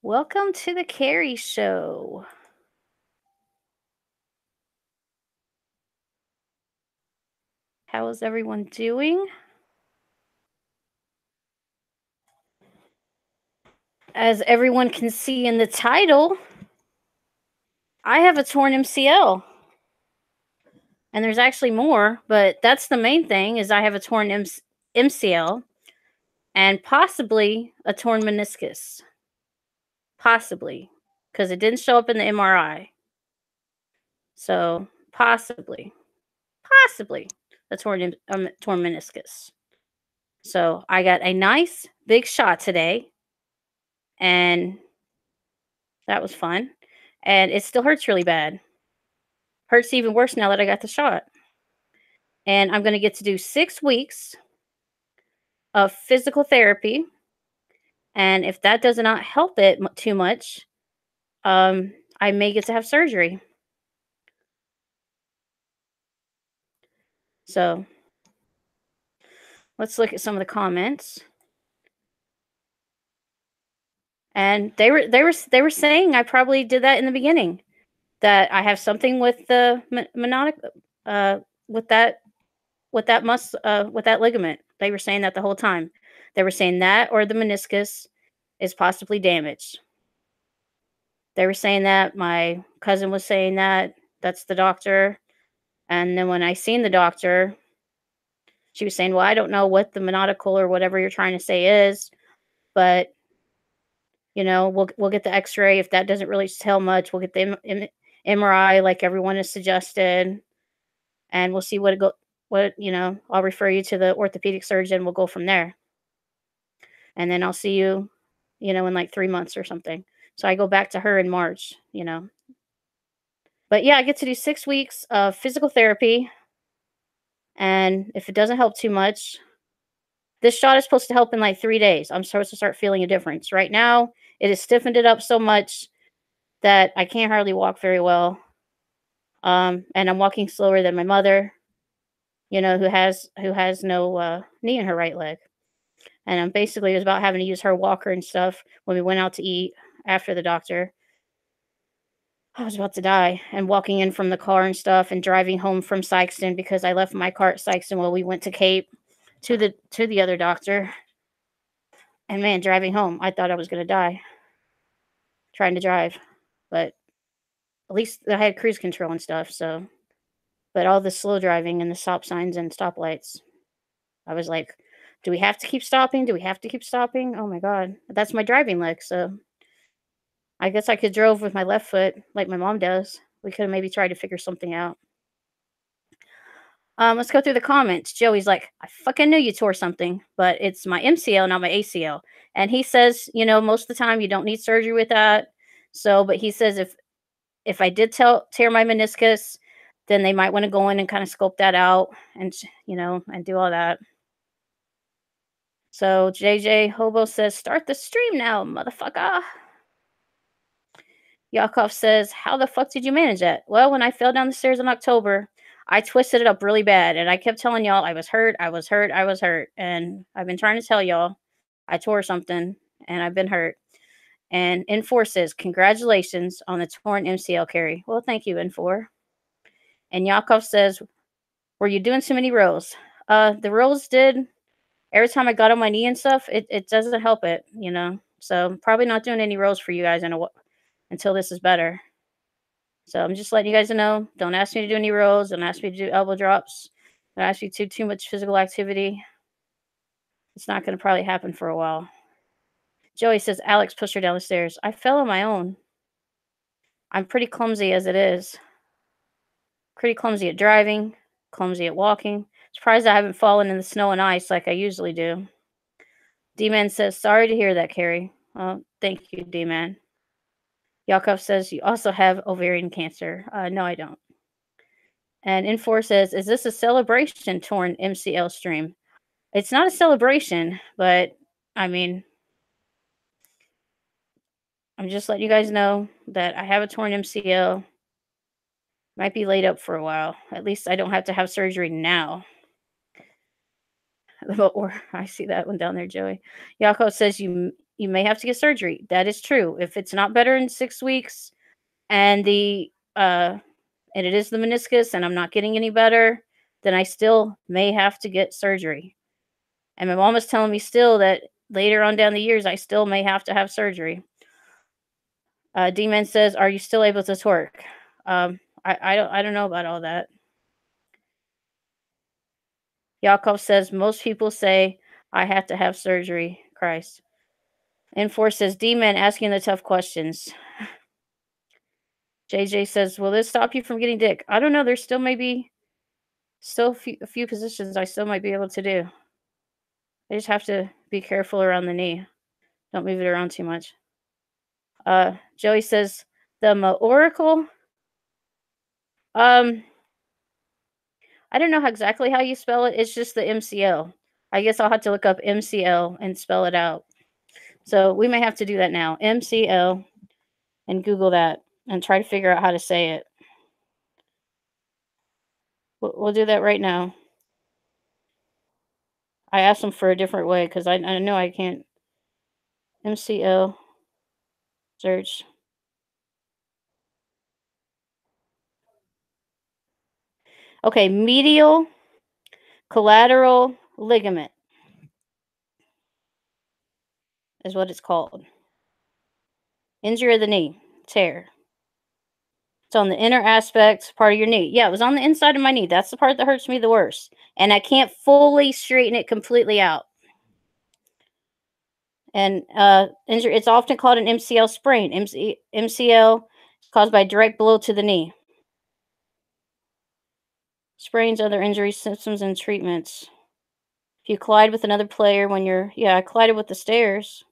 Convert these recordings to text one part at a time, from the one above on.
Welcome to the Carrie Show. How is everyone doing? As everyone can see in the title, I have a torn MCL. And there's actually more, but that's the main thing is I have a torn MCL and possibly a torn meniscus. Possibly, because it didn't show up in the MRI. So, possibly a torn meniscus. So, I got a nice big shot today and that was fun, and it still hurts really bad. Hurts even worse now that I got the shot. And I'm gonna get to do 6 weeks of physical therapy, and if that does not help it too much, I may get to have surgery. So, let's look at some of the comments. And they were saying I probably did that in the beginning, that I have something with the monodic uh, with that with that ligament. They were saying that the whole time. They were saying that or the meniscus is possibly damaged. They were saying that. My cousin was saying that. That's the doctor. And then when I seen the doctor, she was saying, "Well, I don't know what the monodicle or whatever you're trying to say is, but we'll get the X-ray. If that doesn't really tell much, we'll get the MRI like everyone has suggested, and we'll see what it go. What I'll refer you to the orthopedic surgeon. We'll go from there." And then I'll see you, in like 3 months or something. So I go back to her in March. But yeah, I get to do 6 weeks of physical therapy, and if it doesn't help too much, this shot is supposed to help in like 3 days. I'm supposed to start feeling a difference. Right now, it has stiffened it up so much that I can't hardly walk very well. And I'm walking slower than my mother, who has no knee in her right leg. And I'm basically was about having to use her walker and stuff when we went out to eat after the doctor. I was about to die, and walking in from the car and stuff and driving home from Sykeston because I left my car at Sykeston while we went to Cape to the other doctor. And man, driving home, I thought I was gonna die trying to drive. But at least I had cruise control and stuff, so but all the slow driving and the stop signs and stoplights, I was like, "Do we have to keep stopping? Do we have to keep stopping? Oh my god." That's my driving leg, so I guess I could drove with my left foot like my mom does. We could have maybe tried to figure something out. Let's go through the comments. Joey's like, "I fucking knew you tore something, but it's my MCL, not my ACL." And he says, most of the time you don't need surgery with that. So, but he says if I did tear my meniscus, then they might want to go in and kind of scope that out and and do all that. So JJ Hobo says, "Start the stream now, motherfucker." Yakov says, "How the fuck did you manage that?" Well, when I fell down the stairs in October, I twisted it up really bad, and I kept telling y'all I was hurt, I was hurt, I was hurt, and I've been trying to tell y'all I tore something, and I've been hurt. And N4 says, "Congratulations on the torn MCL, Carrie." Well, thank you, N4. And Yakov says, "Were you doing too many rows?" The rows did. Every time I got on my knee and stuff, it doesn't help it. So probably not doing any rows for you guys until this is better. So I'm just letting you guys know. Don't ask me to do any rows. Don't ask me to do elbow drops. Don't ask me to do too much physical activity. It's not going to probably happen for a while. Joey says, "Alex pushed her down the stairs." I fell on my own. I'm pretty clumsy as it is. Pretty clumsy at driving, clumsy at walking. Surprised I haven't fallen in the snow and ice like I usually do. D-Man says, "Sorry to hear that, Carrie." Well, thank you, D-Man. Yakov says, "You also have ovarian cancer." No, I don't. And Infor says, "Is this a celebration torn MCL stream?" It's not a celebration, but I mean, I'm just letting you guys know that I have a torn MCL. Might be laid up for a while. At least I don't have to have surgery now. Or I see that one down there, Joey. Yakov says, you may have to get surgery. That is true. If it's not better in 6 weeks, and and it is the meniscus, and I'm not getting any better, then I still may have to get surgery. And my mom is telling me still that later on down the years, I still may have to have surgery. D-Man says, "Are you still able to twerk?" I don't know about all that. Yakov says, "Most people say I have to have surgery." Christ. N4 says, "D-Man asking the tough questions." JJ says, "Will this stop you from getting dick?" I don't know. There's still maybe still a few positions I still might be able to do. I just have to be careful around the knee. Don't move it around too much. Joey says, "The Oracle." Um, I don't know exactly how you spell it. It's just the MCL. I guess I'll have to look up MCL and spell it out. So we may have to do that now. MCL, and Google that and try to figure out how to say it. We'll do that right now. I asked them for a different way because I know I can't. MCL search. Okay, medial collateral ligament is what it's called. Injury of the knee, tear. It's on the inner aspect part of your knee. Yeah, it was on the inside of my knee. That's the part that hurts me the worst. And I can't fully straighten it completely out. And injury, it's often called an MCL sprain. MCL caused by direct blow to the knee. Sprains, other injuries, symptoms, and treatments. If you collide with another player when you're, yeah, I collided with the stairs.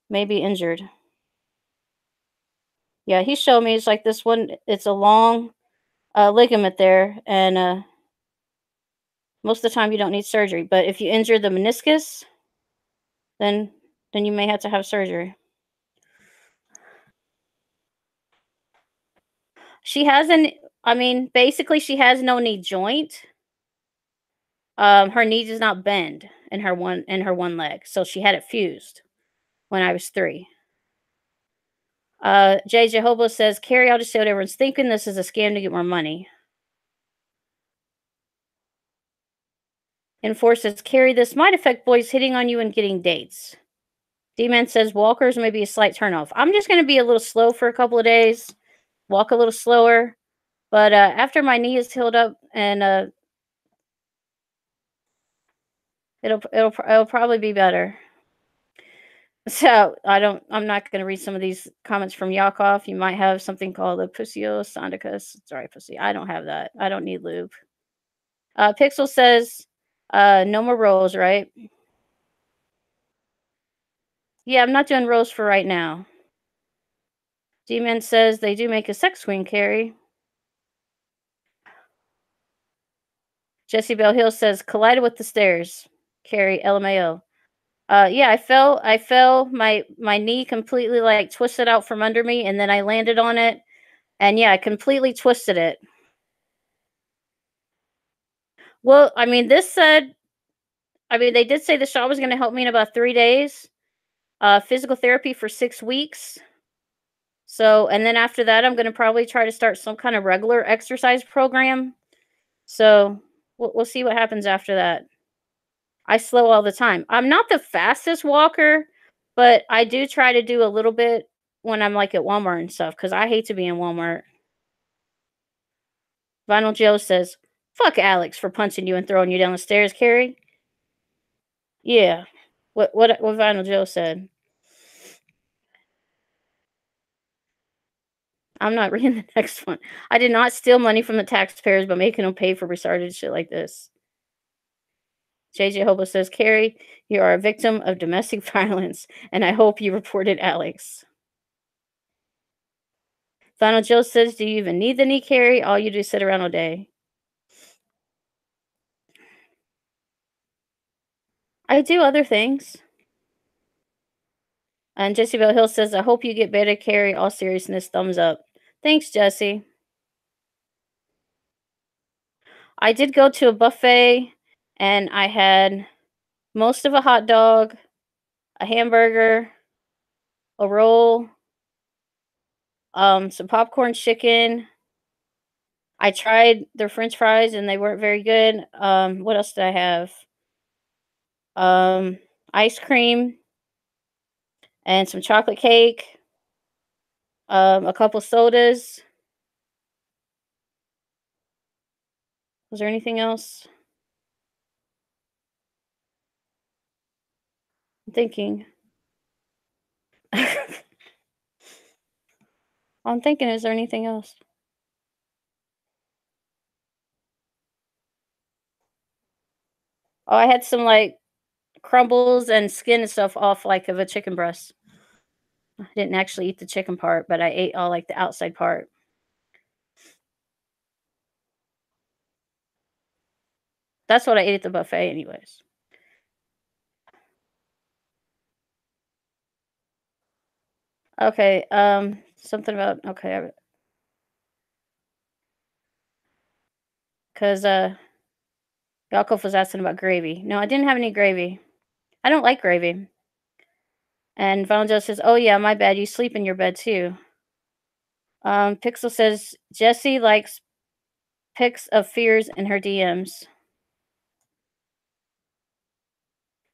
May be injured. Yeah, he showed me. It's like this one. It's a long ligament there, and most of the time you don't need surgery. But if you injure the meniscus, then you may have to have surgery. She has an. I mean, basically, she has no knee joint. Her knee does not bend in her one leg, so she had it fused when I was 3. JJ Hobo says, "Carrie, I'll just say what everyone's thinking. This is a scam to get more money." Enforce says, "Carrie, this might affect boys hitting on you and getting dates." D-Man says, "Walkers may be a slight turnoff." I'm just going to be a little slow for a couple of days, walk a little slower. But after my knee is healed up, and it'll probably be better. So I'm not going to read some of these comments from Yakov. You might have something called a Pusio Sondicus. Sorry, pussy. I don't have that. I don't need lube. Pixel says, "No more rolls, right?" Yeah, I'm not doing rolls for right now. D-Man says they do make a sex queen, Carrie. Jesse Bell Hill says, "Collided with the stairs." Carrie, LMAO. Yeah, I fell. My knee completely like twisted out from under me, and then I landed on it, and yeah, I completely twisted it. Well, I mean, they did say the shot was going to help me in about 3 days. Physical therapy for 6 weeks. So, and then after that, I'm going to probably try to start some kind of regular exercise program. So we'll see what happens after that. I slow all the time. I'm not the fastest walker, but I do try to do a little bit when I'm like at Walmart and stuff because I hate to be in Walmart. Vinyl Joe says, "Fuck Alex for punching you and throwing you down the stairs, Carrie." Yeah. What Vinyl Joe said. I'm not reading the next one. "I did not steal money from the taxpayers by making them pay for retarded shit like this." JJ Hobo says, "Carrie, you are a victim of domestic violence, and I hope you reported Alex." Final Joe says, "Do you even need the knee, Carrie? All you do is sit around all day." I do other things. And Jesse Bell Hill says, "I hope you get better, Carrie. All seriousness, thumbs up." Thanks, Jesse. I did go to a buffet, and I had most of a hot dog, a hamburger, a roll, some popcorn chicken. I tried their french fries and they weren't very good. What else did I have? Um, ice cream and some chocolate cake, a couple sodas. Was there anything else? I'm thinking. I'm thinking, is there anything else? Oh, I had some like crumbles and skin and stuff off like of a chicken breast. I didn't actually eat the chicken part, but I ate all like the outside part. That's what I ate at the buffet, anyways. Okay, something about okay, because Yakov was asking about gravy. No, I didn't have any gravy. I don't like gravy. And Final Joe says, "Oh yeah, my bad. You sleep in your bed too." Pixel says Jesse likes pics of fears in her DMs,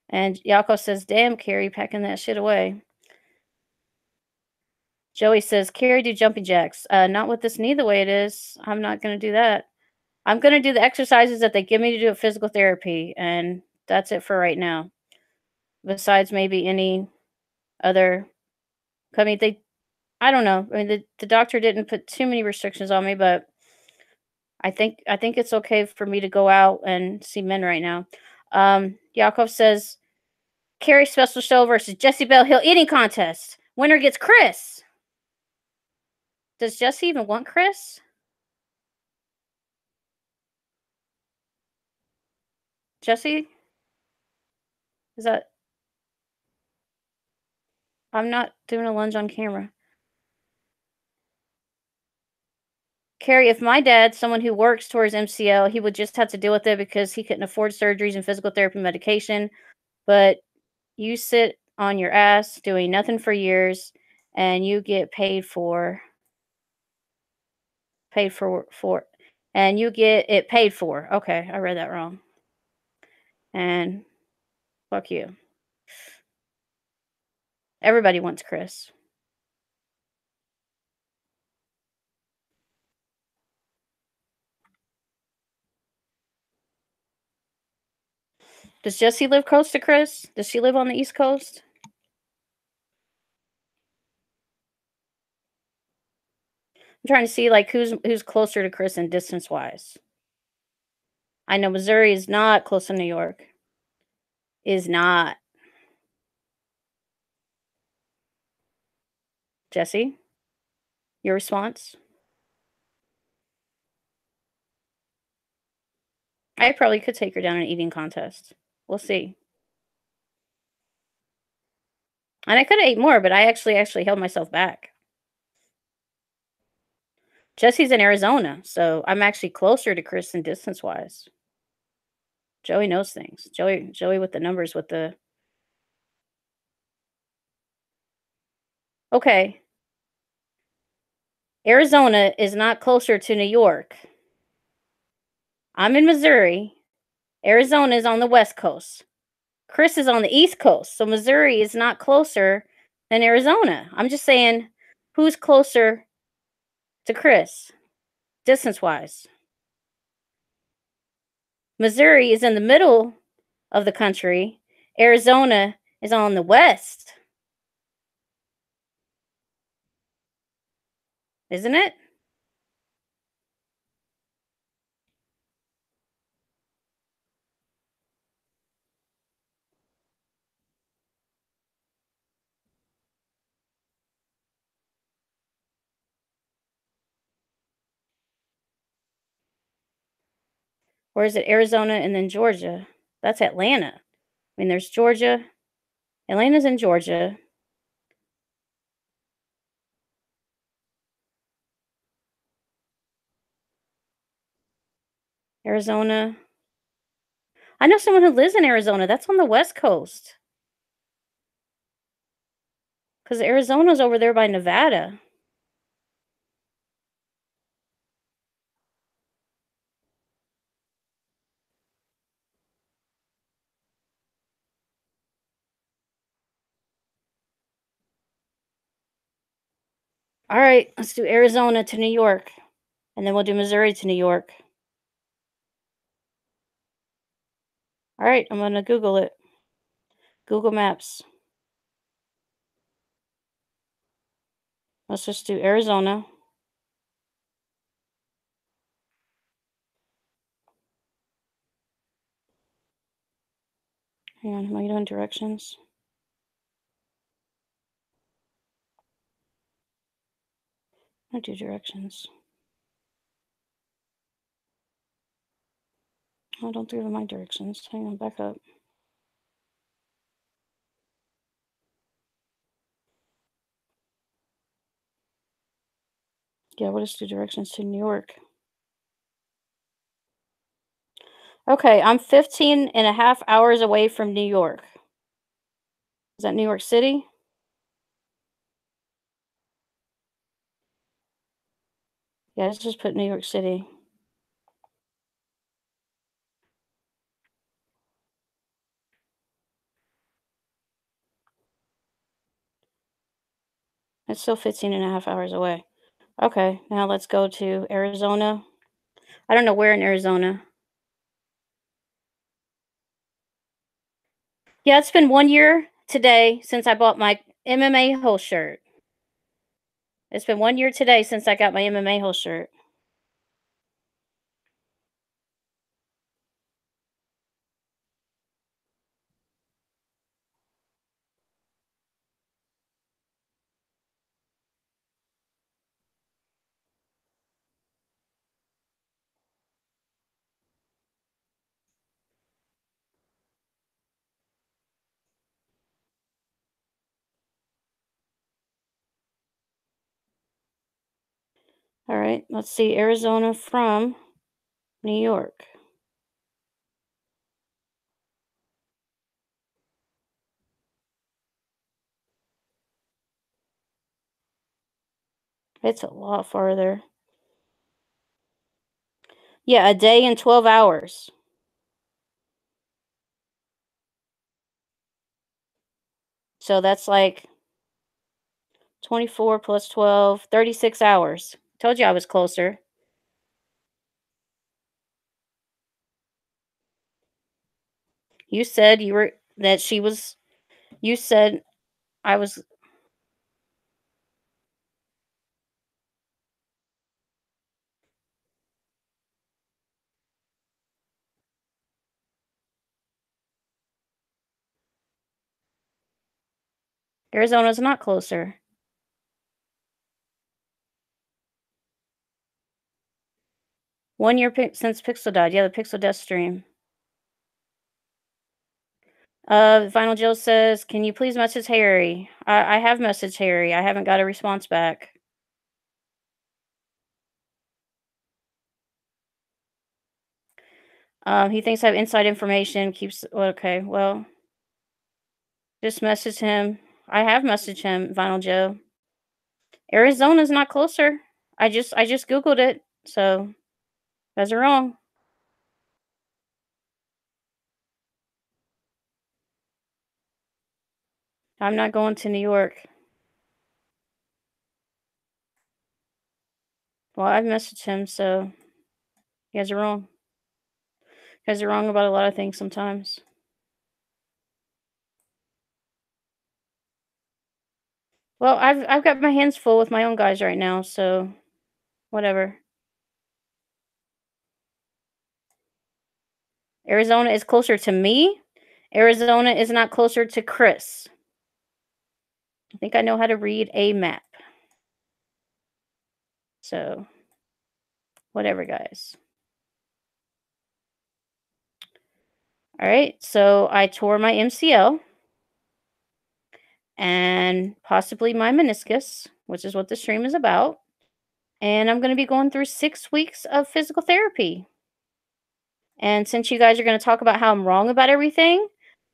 and Yakov says, "Damn, Carrie, packing that shit away." Joey says, "Carrie, do jumping jacks. Not with this knee the way it is. I'm not gonna do that. I'm gonna do the exercises that they give me to do at physical therapy, and that's it for right now. Besides maybe any other. I mean, I don't know. I mean, the doctor didn't put too many restrictions on me, but I think it's okay for me to go out and see men right now." Yakov says, "Carrie special show versus Jesse Bell Hill eating contest. Winner gets Chris." Does Jesse even want Chris? Jesse, is that? I'm not doing a lunge on camera. Carrie, if my dad's someone who works towards MCL, he would just have to deal with it because he couldn't afford surgeries and physical therapy medication. But you sit on your ass doing nothing for years and you get paid for and you get it paid for. Okay, I read that wrong. And fuck you. Everybody wants Chris. Does Jessie live close to Chris? Does she live on the East Coast? I'm trying to see like who's closer to Chris in distance wise. I know Missouri is not close to New York. Is not. Jesse, your response? I probably could take her down an eating contest. We'll see. And I could have ate more, but I actually held myself back. Jesse's in Arizona, so I'm actually closer to Chris in distance wise. Joey knows things. Joey with the numbers with the okay. Arizona is not closer to New York. I'm in Missouri. Arizona is on the West Coast. Chris is on the East Coast. So Missouri is not closer than Arizona. I'm just saying who's closer to Chris distance wise. Missouri is in the middle of the country. Arizona is on the west, isn't it? Or is it Arizona and then Georgia? That's Atlanta. I mean, there's Georgia. Atlanta's in Georgia. Arizona. I know someone who lives in Arizona. That's on the West Coast. 'Cause Arizona's over there by Nevada. Alright, let's do Arizona to New York, and then we'll do Missouri to New York. Alright, I'm gonna Google it. Google Maps. Let's just do Arizona. Hang on, am I doing directions? I do directions. I don't do my directions. Hang on, back up. Yeah, we'll just do directions to New York. Okay, I'm 15 and a half hours away from New York. Is that New York City? Yeah, let's just put New York City. It's still 15 and a half hours away. Okay, now let's go to Arizona. I don't know where in Arizona. Yeah, it's been 1 year today since I bought my MMA whole shirt. It's been 1 year today since I got my MMA whole shirt. All right, let's see Arizona from New York. It's a lot farther. Yeah, a day and 12 hours. So that's like 24 plus 12, 36 hours. Told you I was closer. You said you were that she was you said I was Arizona's not closer. 1 year since Pixel died. Yeah, the Pixel death stream. Vinyl Jill says, "Can you please message Harry?" I have messaged Harry. I haven't got a response back. He thinks I have inside information. Keeps okay. Well, just message him. I have messaged him, Vinyl Joe. Arizona's not closer. I just googled it. So you guys are wrong. I'm not going to New York. Well, I've messaged him, so you guys are wrong. You guys are wrong about a lot of things sometimes. Well, I've got my hands full with my own guys right now, so whatever. Arizona is closer to me. Arizona is not closer to Chris. I think I know how to read a map. So, whatever, guys. All right. So, I tore my MCL and possibly my meniscus, which is what the stream is about. And I'm going to be going through 6 weeks of physical therapy. And since you guys are going to talk about how I'm wrong about everything,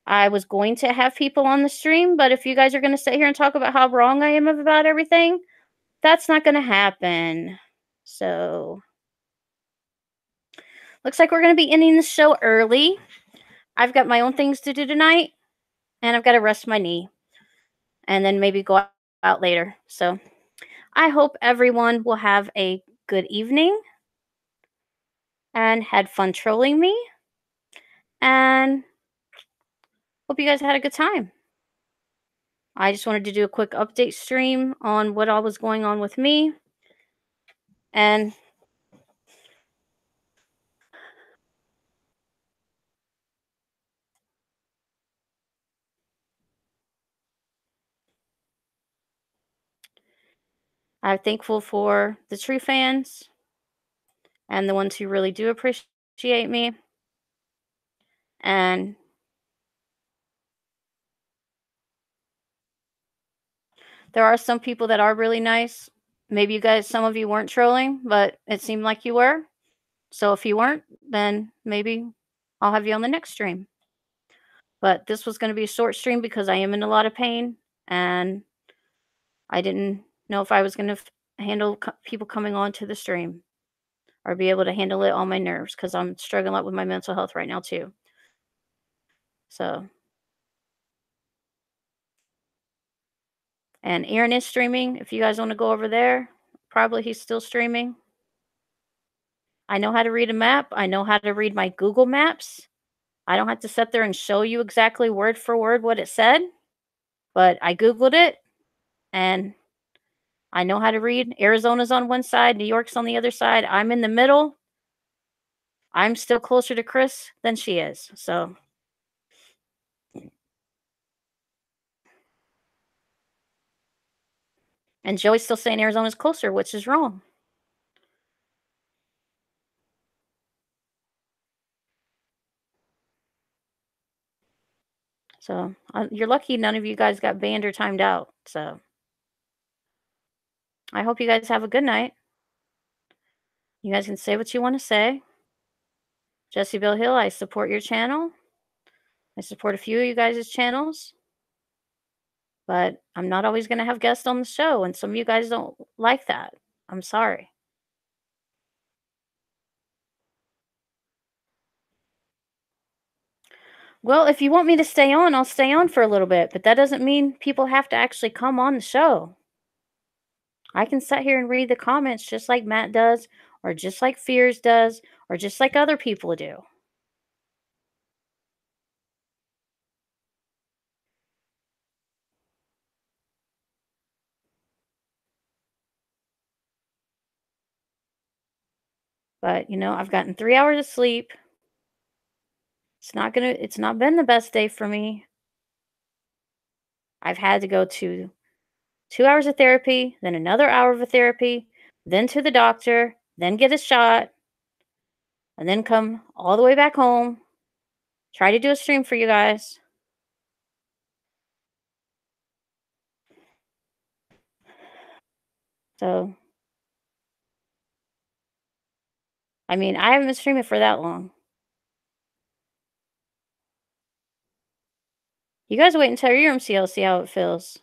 I was going to have people on the stream, but if you guys are gonna sit here and talk about how wrong I am about everything, that's not gonna happen. So, looks like we're gonna be ending the show early. I've got my own things to do tonight, and I've gotta rest my knee, and then maybe go out later. So, I hope everyone will have a good evening and had fun trolling me, and hope you guys had a good time. I just wanted to do a quick update stream on what all was going on with me, and I'm thankful for the true fans and the ones who really do appreciate me. And there are some people that are really nice. Maybe you guys, some of you weren't trolling, but it seemed like you were. So if you weren't, then maybe I'll have you on the next stream. But this was going to be a short stream because I am in a lot of pain and I didn't know if I was going to handle people coming on to the stream or be able to handle it on my nerves because I'm struggling a lot with my mental health right now, too. So, and Aaron is streaming. If you guys want to go over there, probably he's still streaming. I know how to read a map. I know how to read my Google Maps. I don't have to sit there and show you exactly word for word what it said, but I Googled it and I know how to read. Arizona's on one side, New York's on the other side. I'm in the middle. I'm still closer to Chris than she is. So, and Joey's still saying Arizona's closer, which is wrong. So, you're lucky none of you guys got banned or timed out. So, I hope you guys have a good night. You guys can say what you want to say. Jesse Bill Hill, I support your channel. I support a few of you guys' channels, but I'm not always going to have guests on the show, and some of you guys don't like that. I'm sorry. Well, if you want me to stay on, I'll stay on for a little bit, but that doesn't mean people have to actually come on the show. I can sit here and read the comments just like Matt does, or just like Fears does, or just like other people do. But, I've gotten 3 hours of sleep. It's not been the best day for me. I've had to go to 2 hours of therapy, then another hour of a therapy, then to the doctor, then get a shot, and then come all the way back home, try to do a stream for you guys. So, I mean, I haven't been streaming for that long. You guys wait until your MCL, see how it feels.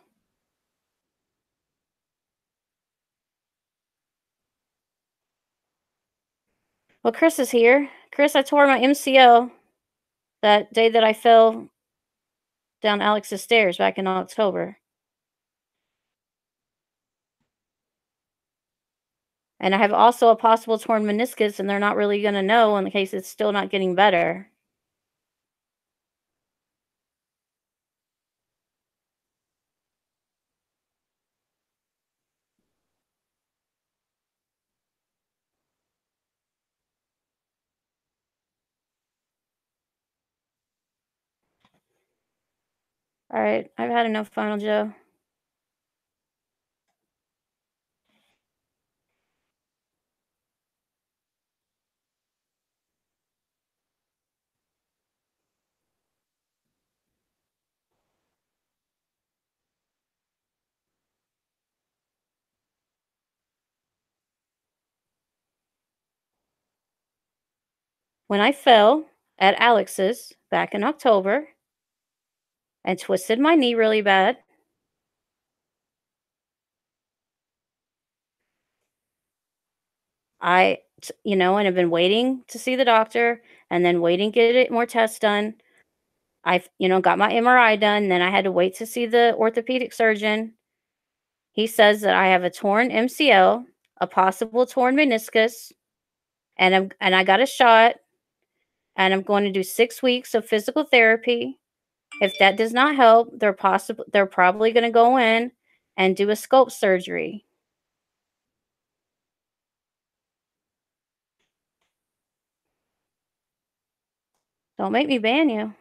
Well, Chris is here. Chris, I tore my MCL that day that I fell down Alex's stairs back in October. And I have also a possible torn meniscus, and they're not really going to know in the case it's still not getting better. All right, I've had enough, Final Joe. When I fell at Alex's back in October, and twisted my knee really bad. And I've been waiting to see the doctor and then waiting to get it more tests done. Got my MRI done, then I had to wait to see the orthopedic surgeon. He says that I have a torn MCL, a possible torn meniscus, and I got a shot, and I'm going to do 6 weeks of physical therapy. If that does not help, they're probably gonna go in and do a scope surgery. Don't make me ban you.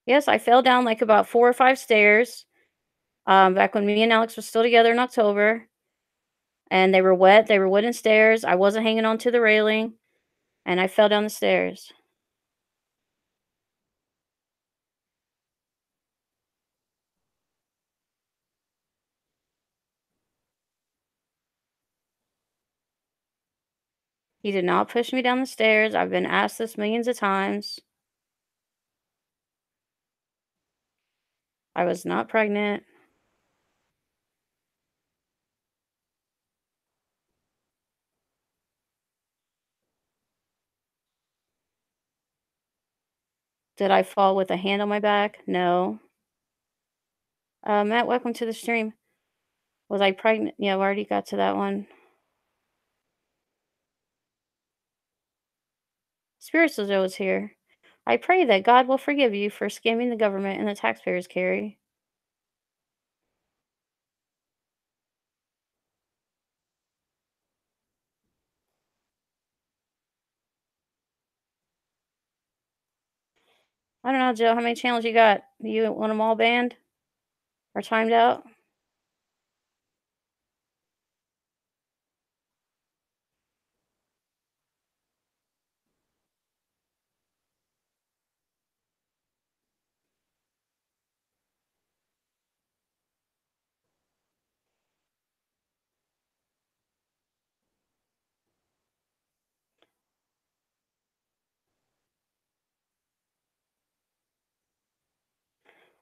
Yes, I fell down, like, about 4 or 5 stairs, back when me and Alex were still together in October, and they were wooden stairs, I wasn't hanging on to the railing, and I fell down the stairs. He did not push me down the stairs, I've been asked this millions of times. I was not pregnant. Did I fall with a hand on my back? No. Matt, welcome to the stream. Was I pregnant? Yeah, we already got to that one. Spiritual Joe is here. I pray that God will forgive you for scamming the government and the taxpayers, Carrie. I don't know, Joe, how many channels you got? You want them all banned or timed out?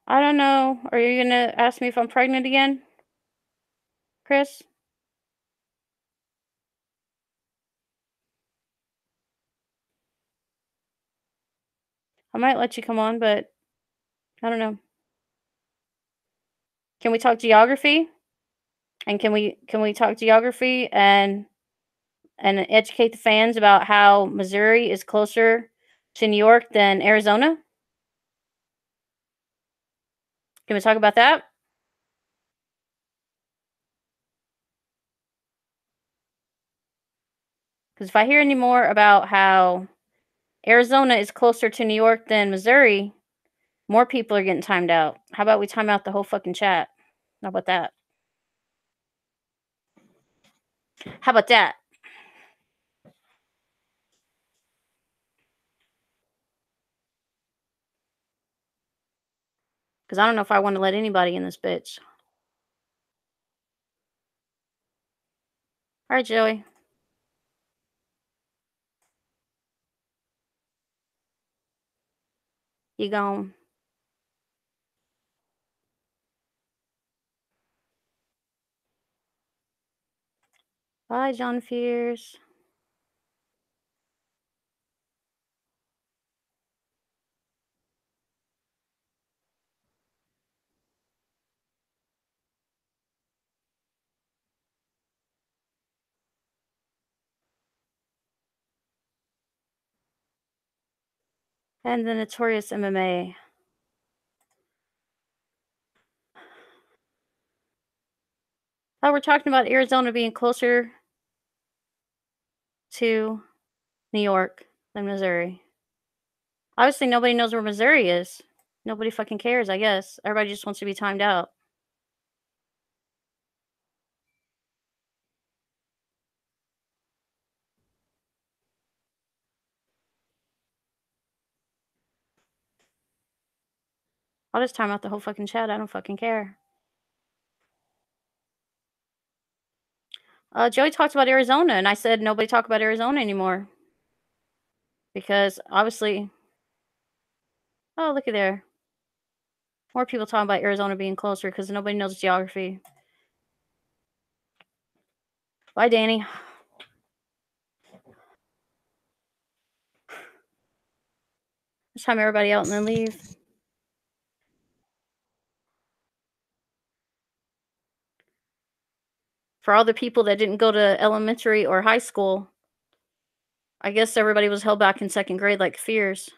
I don't know. Are you gonna ask me if I'm pregnant again, Chris? I might let you come on, but I don't know. Can we talk geography? And can we talk geography and educate the fans about how Missouri is closer to New York than Arizona? Can we talk about that? Because if I hear any more about how Arizona is closer to New York than Missouri, more people are getting timed out. How about we time out the whole fucking chat? How about that? How about that? Because I don't know if I want to let anybody in this bitch. All right, Joey. You gone. Bye, John Fears. And the Notorious MMA. Oh, we're talking about Arizona being closer to New York than Missouri. Obviously, nobody knows where Missouri is. Nobody fucking cares, I guess. Everybody just wants to be timed out. I'll just time out the whole fucking chat. I don't fucking care. Joey talked about Arizona, and I said nobody talk about Arizona anymore because obviously. Oh, looky there. More people talking about Arizona being closer because nobody knows geography. Bye, Danny. Just time everybody out and then leave. For all the people that didn't go to elementary or high school, I guess everybody was held back in second grade like fears.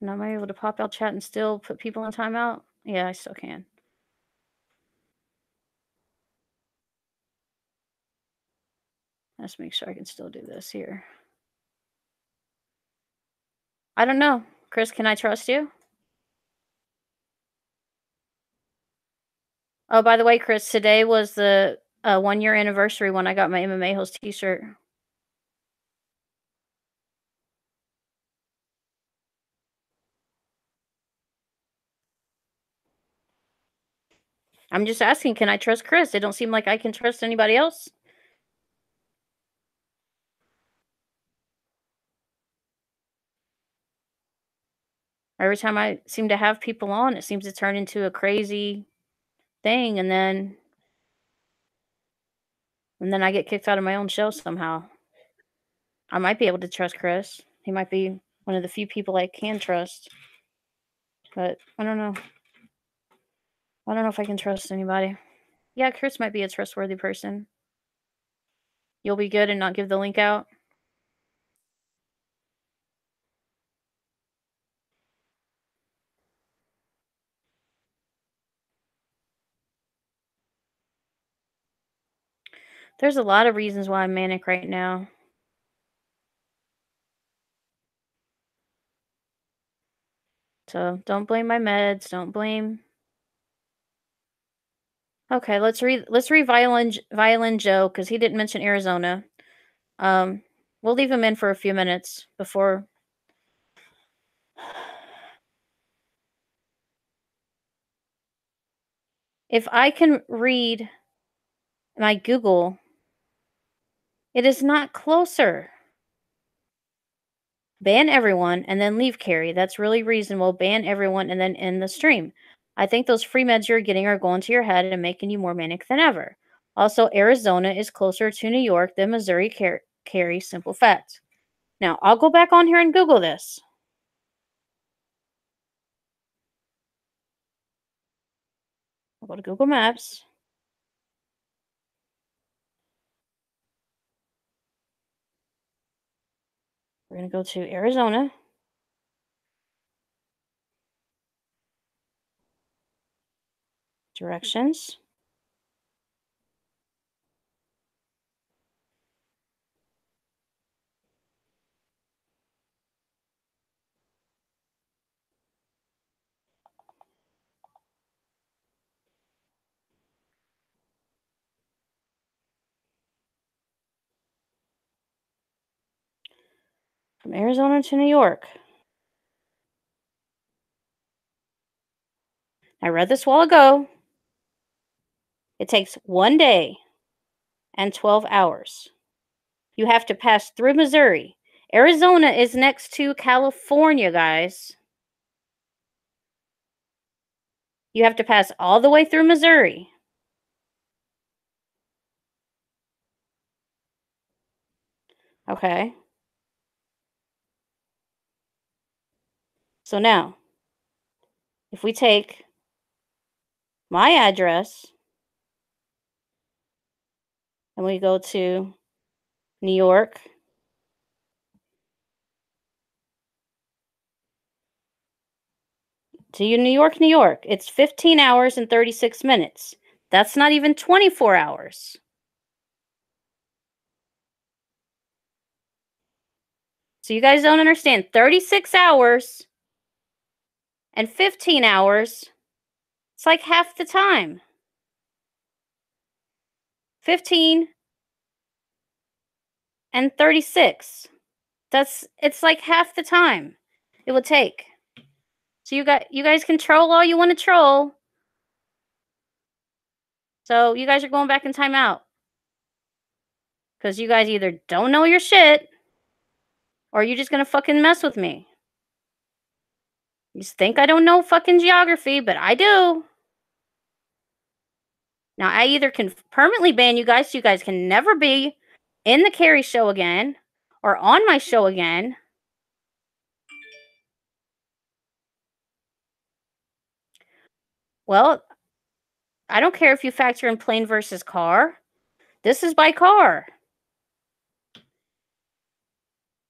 And am I able to pop out chat and still put people in timeout? Yeah, I still can. Let's make sure I can still do this here. I don't know. Chris, can I trust you? Oh, by the way, Chris, today was the 1-year anniversary when I got my MMA host t-shirt. I'm just asking, can I trust Chris? It don't seem like I can trust anybody else. Every time I seem to have people on, it seems to turn into a crazy thing, and then I get kicked out of my own show somehow. I might be able to trust Chris. He might be one of the few people I can trust. But I don't know. I don't know if I can trust anybody. Yeah, Chris might be a trustworthy person. You'll be good and not give the link out? There's a lot of reasons why I'm manic right now. So don't blame my meds. Don't blame. Okay, let's read Violin Joe because he didn't mention Arizona. We'll leave him in for a few minutes before. If I can read my Google, it is not closer. Ban everyone and then leave Carrie. That's really reasonable. Ban everyone and then end the stream. I think those free meds you're getting are going to your head and making you more manic than ever. Also, Arizona is closer to New York than Missouri, Carrie. Simple fact. Now, I'll go back on here and Google this. I'll go to Google Maps. We're going to go to Arizona. Directions. From Arizona to New York. I read this a while ago. It takes 1 day and 12 hours. You have to pass through Missouri. Arizona is next to California, guys. You have to pass all the way through Missouri. Okay. So now, if we take my address and we go to New York, New York, New York, it's 15 hours and 36 minutes. That's not even 24 hours. So you guys don't understand. 36 hours and 15 hours, it's like half the time. 15 and 36. It's like half the time it would take. So you guys can troll all you want to troll. So you guys are going back in timeout because you guys either don't know your shit or you're just gonna fucking mess with me. You just think I don't know fucking geography, but I do. Now I either can permanently ban you guys so you guys can never be in the Carrie show again or on my show again. Well, I don't care if you factor in plane versus car. This is by car.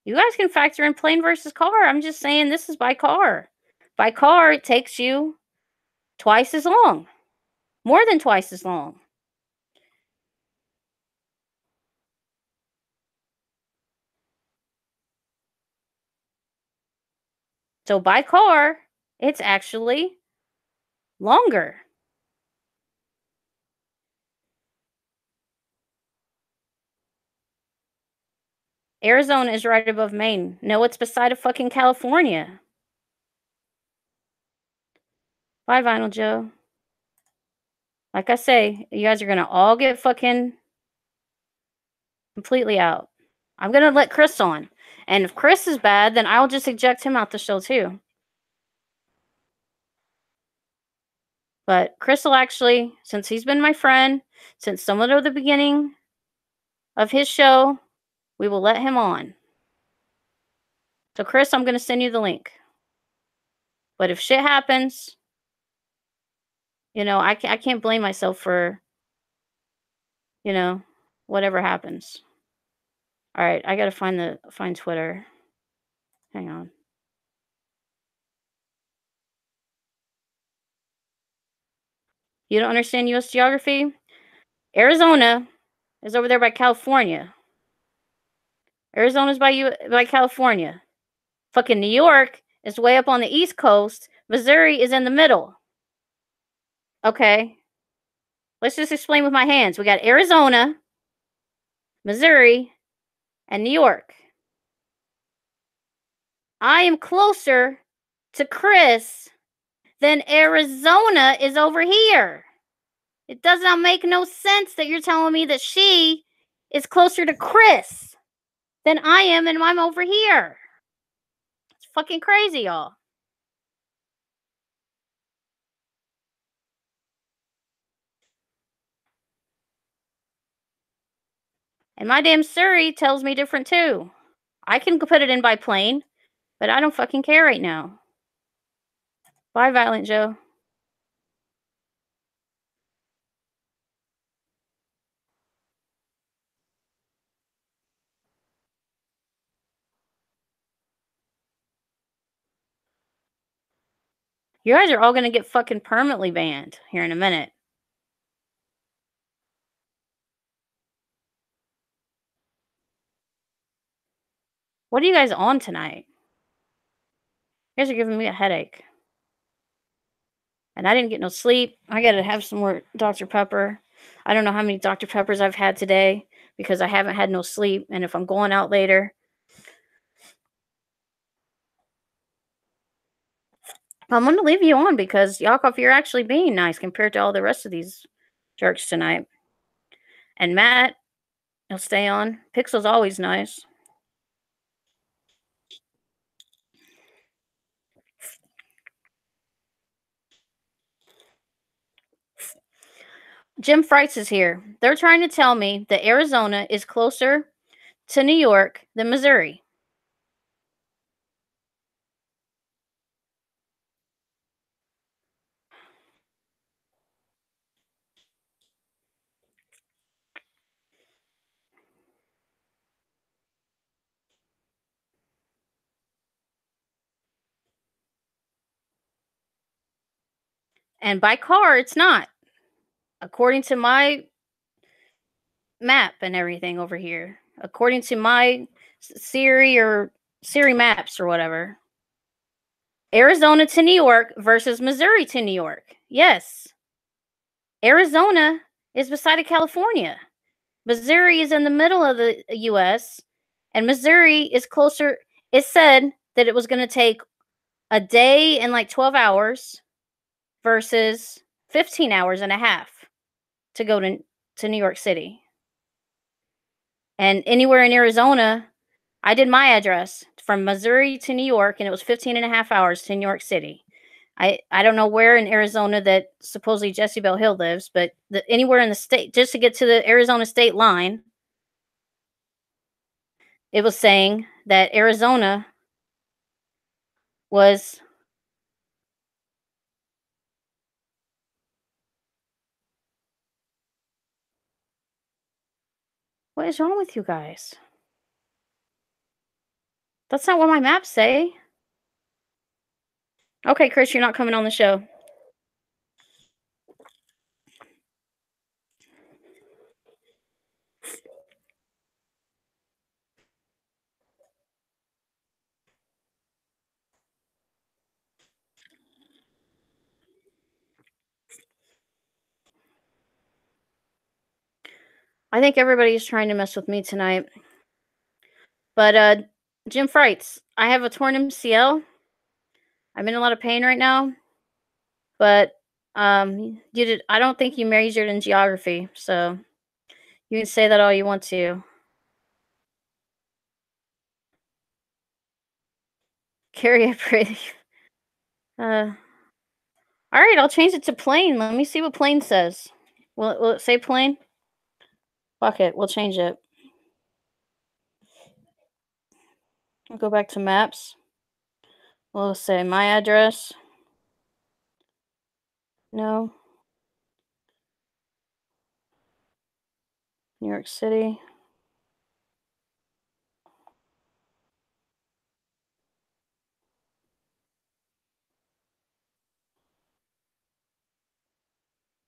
You guys can factor in plane versus car. I'm just saying this is by car. By car, it takes you twice as long. More than twice as long. So by car, it's actually longer. Arizona is right above Maine. No, it's beside of fucking California. Bye, Vinyl Joe. Like I say, you guys are gonna all get fucking completely out. I'm gonna let Chris on. And if Chris is bad, then I'll just eject him out the show too. But Chris will actually, since he's been my friend, since somewhat of the beginning of his show, we will let him on. So Chris, I'm gonna send you the link. But if shit happens, you know, I can't blame myself for, you know, whatever happens. All right, I gotta find Twitter. Hang on. You don't understand U.S. geography? Arizona is over there by California. Arizona's by California. Fucking New York is way up on the East Coast. Missouri is in the middle. Okay. Let's just explain with my hands. We got Arizona, Missouri, and New York. I am closer to Chris than Arizona is over here. It does not make no sense that you're telling me that she is closer to Chris than I am and I'm over here. It's fucking crazy, y'all. And my damn Surrey tells me different too. I can put it in by plane, but I don't fucking care right now. Bye, Violent Joe. You guys are all gonna get fucking permanently banned here in a minute. What are you guys on tonight? You guys are giving me a headache. And I didn't get no sleep. I gotta have some more Dr. Pepper. I don't know how many Dr. Peppers I've had today because I haven't had no sleep. And if I'm going out later, I'm gonna leave you on because Yakov, you're actually being nice compared to all the rest of these jerks tonight. And Matt, he'll stay on. Pixel's always nice. Jim Freitz is here. They're trying to tell me that Arizona is closer to New York than Missouri. And by car, it's not. According to my map and everything over here, according to my Siri maps or whatever. Arizona to New York versus Missouri to New York. Yes. Arizona is beside of California. Missouri is in the middle of the US And Missouri is closer. It said that it was gonna take a day and, like, 12 hours versus 15 hours and a half to go to New York City. And anywhere in Arizona, I did my address from Missouri to New York, and it was 15 and a half hours to New York City. I don't know where in Arizona that supposedly Jesse Bell Hill lives, but anywhere in the state, just to get to the Arizona state line, it was saying that Arizona was. What is wrong with you guys? That's not what my maps say. Okay, Chris, you're not coming on the show. I think everybody's trying to mess with me tonight. But Jim Frights, I have a torn MCL. I'm in a lot of pain right now. But I don't think you majored in geography, so you can say that all you want to. Carry a pretty. Uh, all right, I'll change it to plain. Let me see what plain says. Will it say plain? Fuck it, we'll change it. I'll go back to maps. We'll say my address. No. New York City.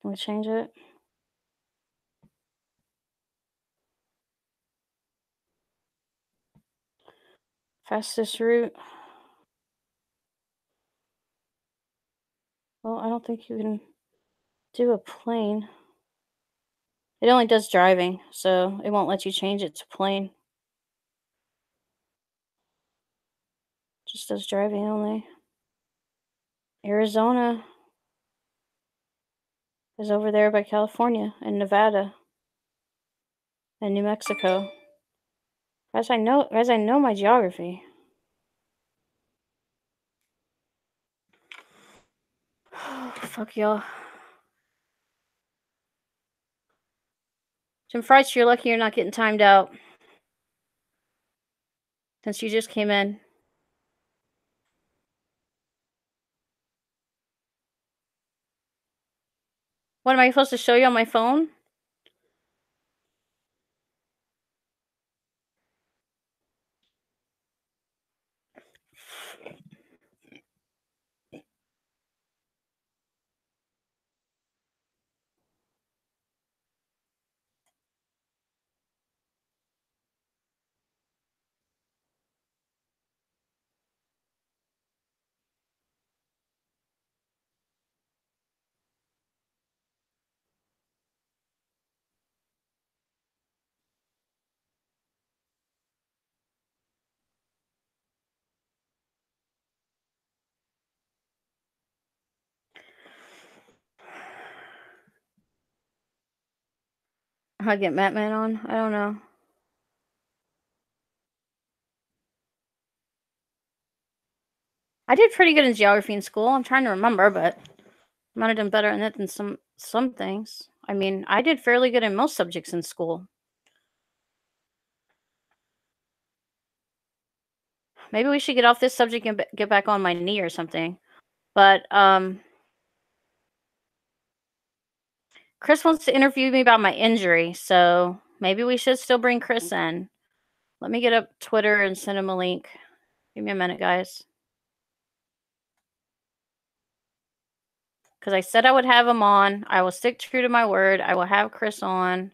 Can we change it? Fastest route. Well, I don't think you can do a plane. It only does driving, so it won't let you change it to plane. Just does driving only. Arizona is over there by California and Nevada and New Mexico. Guys, I know my geography. Fuck y'all. Jim Frights, you're lucky you're not getting timed out since you just came in. What am I supposed to show you on my phone? How to get Matman on? I don't know. I did pretty good in geography in school. I'm trying to remember, but I might have done better in it than some things. I mean, I did fairly good in most subjects in school. Maybe we should get off this subject and get back on my knee or something. But Chris wants to interview me about my injury, so maybe we should still bring Chris in. Let me get up Twitter and send him a link. Give me a minute, guys. Because I said I would have him on. I will stick true to my word. I will have Chris on.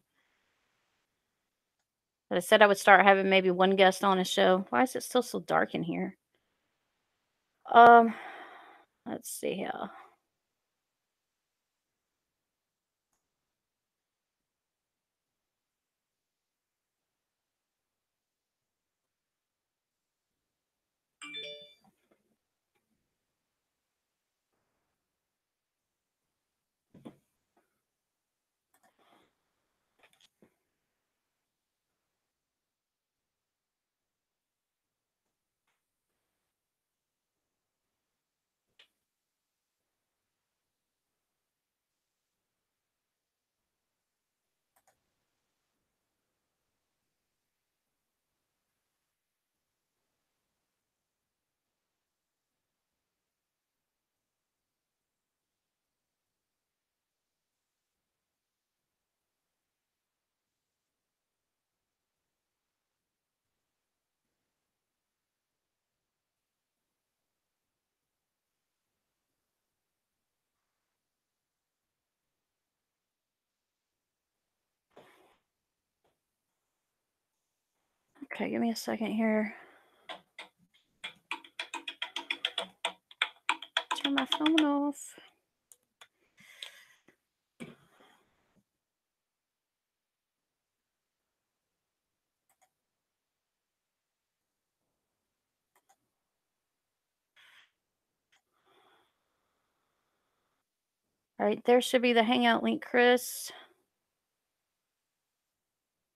But I said I would start having maybe one guest on a show. Why is it still so dark in here? Um, let's see here. Okay, give me a second here. Turn my phone off. All right, there should be the hangout link, Chris.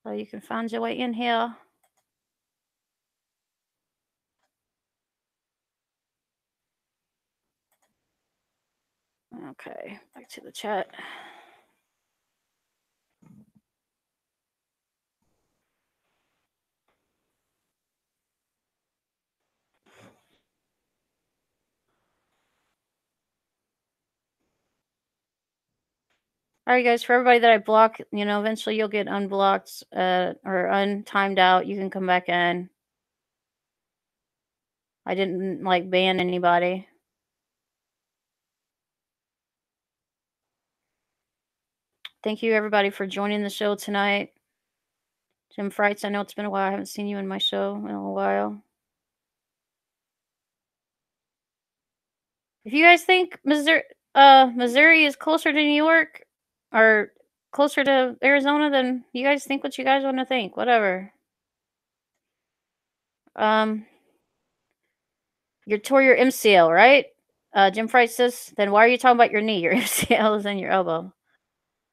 So you can find your way in here. Okay, back to the chat. All right, guys, for everybody that I block, you know, eventually you'll get unblocked or untimed out. You can come back in. I didn't like ban anybody. Thank you, everybody, for joining the show tonight. Jim Frights, I know it's been a while. I haven't seen you in my show in a while. If you guys think Missouri is closer to New York or closer to Arizona, then you guys think what you guys want to think. Whatever. You tore your MCL, right? Jim Fright says, then why are you talking about your knee? Your MCL is in your elbow.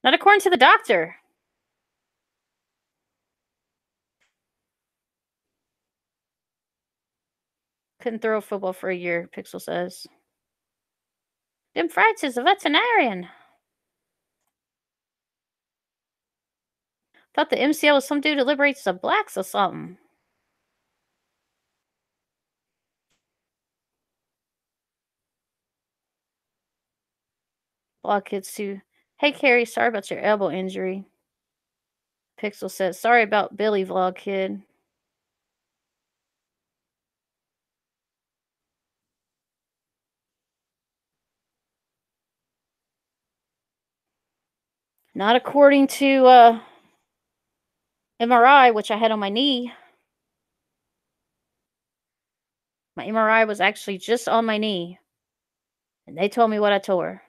Not according to the doctor. Couldn't throw a football for a year, Pixel says. Jim Fright is a veterinarian. Thought the MCL was some dude who liberates the blacks or something. Block kids too. Hey, Carrie, sorry about your elbow injury. Pixel says, sorry about Billy, vlog kid. Not according to MRI, which I had on my knee. My MRI was actually just on my knee. And they told me what I tore.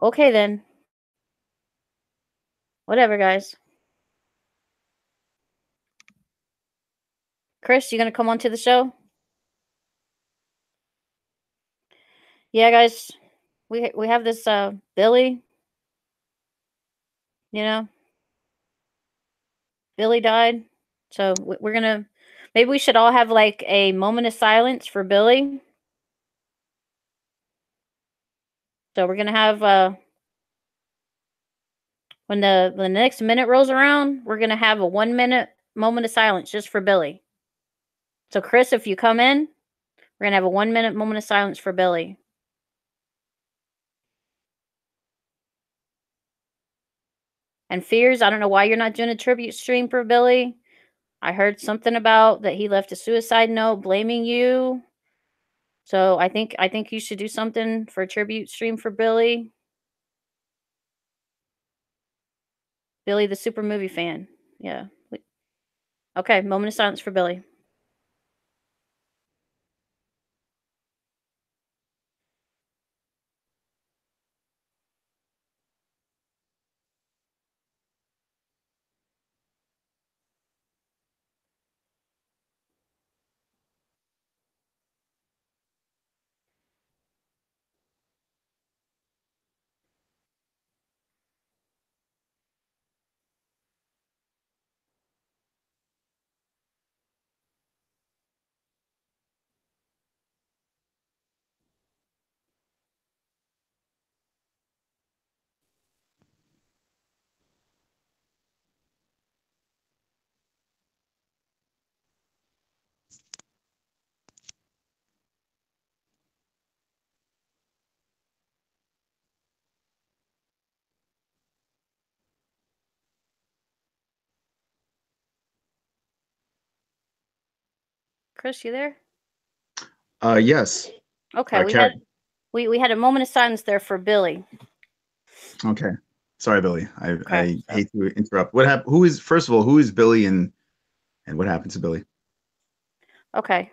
Okay, then. Whatever, guys. Chris, you gonna come on to the show? Yeah, guys. We have this Billy. You know, Billy died. So we're gonna maybe we should all have like a moment of silence for Billy. So we're gonna have when the next minute rolls around, we're gonna have a 1 minute moment of silence just for Billy. So Chris, if you come in, we're gonna have a 1 minute moment of silence for Billy. And Fears, I don't know why you're not doing a tribute stream for Billy. I heard something about that he left a suicide note blaming you. So I think you should do something for a tribute stream for Billy. Billy the super movie fan. Yeah. Okay, moment of silence for Billy. Chris, you there? Yes. Okay, we had a moment of silence there for Billy. Okay. Sorry, Billy. I Okay, so hate to interrupt. What happened? Who is, first of all, who is Billy, and And what happened to Billy? Okay.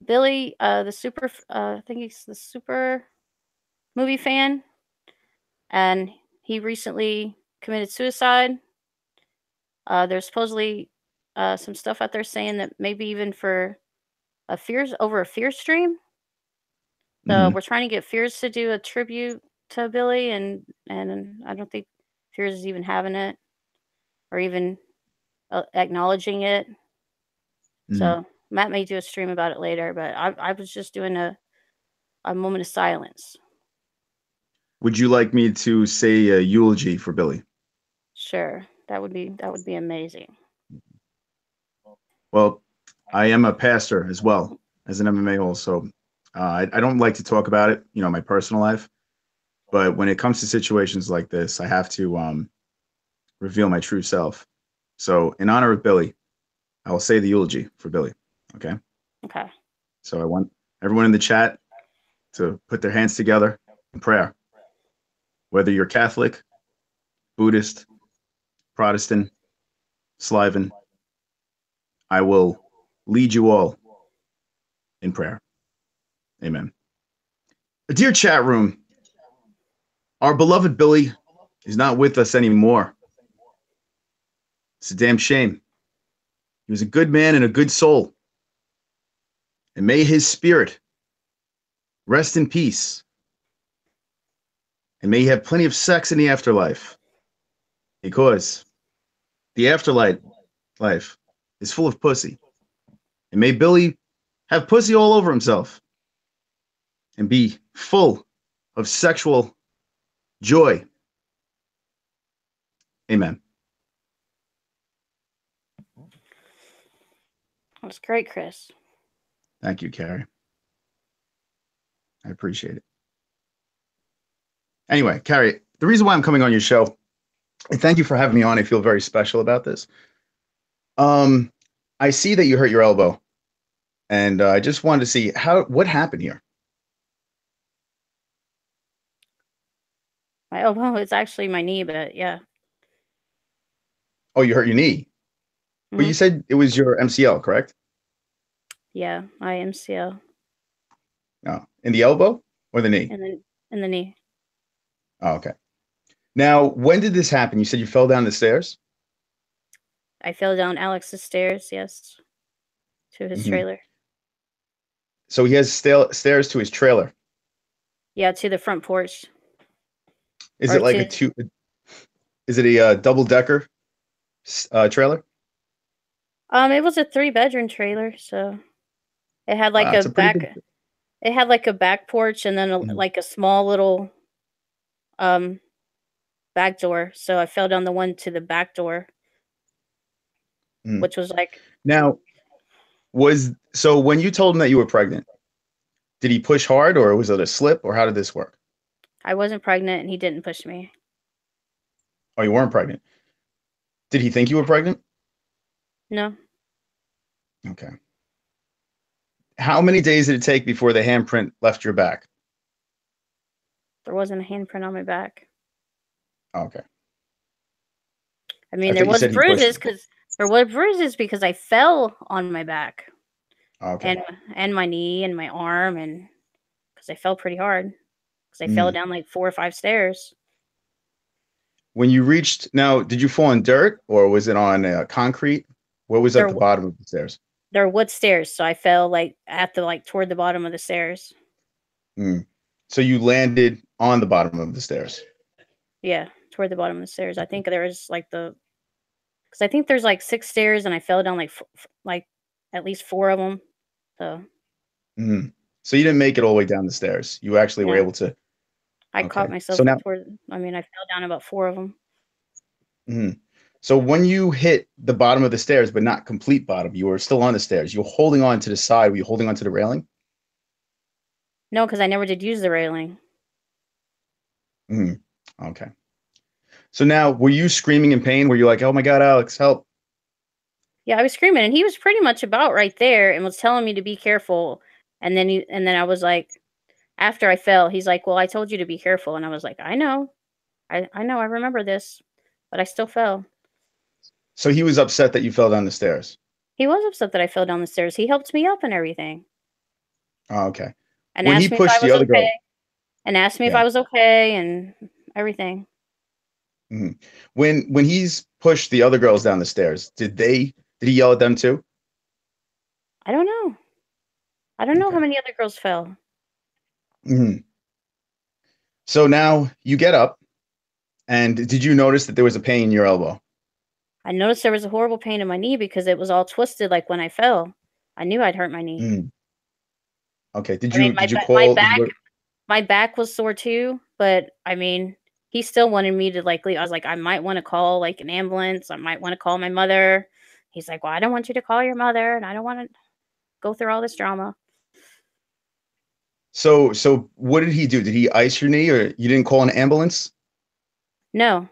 Billy, I think he's the super movie fan, and he recently committed suicide. There's supposedly some stuff out there saying that maybe even for a Fears stream. So Hmm. we're trying to get Fears to do a tribute to Billy, and I don't think Fears is even having it or even acknowledging it. Hmm. So Matt may do a stream about it later, but I was just doing a moment of silence. Would you like me to say a eulogy for Billy? Sure, that would be amazing. Well, I am a pastor as well as an MMA also. I don't like to talk about it, my personal life. But when it comes to situations like this, I have to reveal my true self. So, in honor of Billy, I will say the eulogy for Billy. Okay. Okay. So, I want everyone in the chat to put their hands together in prayer, whether you're Catholic, Buddhist, Protestant, Slavic, I will lead you all in prayer. Amen. Dear chat room, our beloved Billy is not with us anymore. It's a damn shame. He was a good man and a good soul. And may his spirit rest in peace. And may he have plenty of sex in the afterlife. Because the afterlife life is full of pussy. And may Billy have pussy all over himself and be full of sexual joy. Amen. That's great, Chris. Thank you, Carrie. I appreciate it. Anyway, Carrie, the reason why I'm coming on your show, and thank you for having me on. I feel very special about this. Um, I see that you hurt your elbow, and I just wanted to see what happened here. My elbow is actually my knee, but yeah. Oh, you hurt your knee, but you Hmm. said it was your MCL, correct? Yeah, my MCL No, in the elbow or the knee? in the knee. Oh, okay. Now, when did this happen? You said you fell down the stairs. I fell down Alex's stairs, yes, to his Hmm. trailer. So he has stairs to his trailer. Yeah, to the front porch Is or it like a to two? Is it a double decker trailer? it was a 3-bedroom trailer, so it had like Wow, a it's a pretty big. back it had like a back porch and then Mhm. like a small little um back door. So I fell down the one to the back door, Mhm. which was like Now, so when you told him that you were pregnant, did he push hard or was it a slip or how did this work? I wasn't pregnant and he didn't push me. Oh, you weren't pregnant. Did he think you were pregnant? No, Okay. How many days did it take before the handprint left your back? there wasn't a handprint on my back. Okay. I I mean, thought you said he pushed you. there were bruises because I fell on my back Okay. and my knee and my arm and because I fell pretty hard because I fell Mm. down like 4 or 5 stairs. When you reached, now, did you fall on dirt or was it on concrete? What was at There the w- bottom of the stairs? there were wood stairs, so I fell like at the like toward the bottom of the stairs. Mm. So you landed on the bottom of the stairs. Yeah, toward the bottom of the stairs. I think there was like because I think there's like 6 stairs and I fell down like like at least 4 of them. So Mm. So you didn't make it all the way down the stairs. You actually were yeah, able to. I caught Okay. So myself now, toward. I mean, I fell down about 4 of them. mm. So when you hit the bottom of the stairs, but not complete bottom, you were still on the stairs. You were holding on to the side. Were you holding on to the railing? No, because I never did use the railing. Mm. Okay. So now, were you screaming in pain? Were you like, "Oh my God, Alex, help"? Yeah, I was screaming, and he was pretty much about right there and was telling me to be careful. And then I was like, after I fell, he's like, "Well, I told you to be careful," and I was like, "I know, I know, I remember this," but I still fell. So he was upset that you fell down the stairs. He was upset that I fell down the stairs. He helped me up and everything, Oh, okay. and When he asked me if I pushed the was other girl, okay, and asked me if yeah. I was okay and everything. Hmm. When he's pushed the other girls down the stairs, did he yell at them too? I don't know. I don't know how Okay. many other girls fell. Hmm. So now you get up, and did you notice that there was a pain in your elbow? I noticed there was a horrible pain in my knee because it was all twisted like when I fell. I knew I'd hurt my knee. Mm. Okay. Did I mean, you did you call? Did you go? my back was sore too, but I mean, he still wanted me to like leave. I was like, I might want to call like an ambulance. I might want to call my mother. He's like, well, I don't want you to call your mother, and I don't want to go through all this drama. So what did he do? Did he ice your knee, or you didn't call an ambulance? No,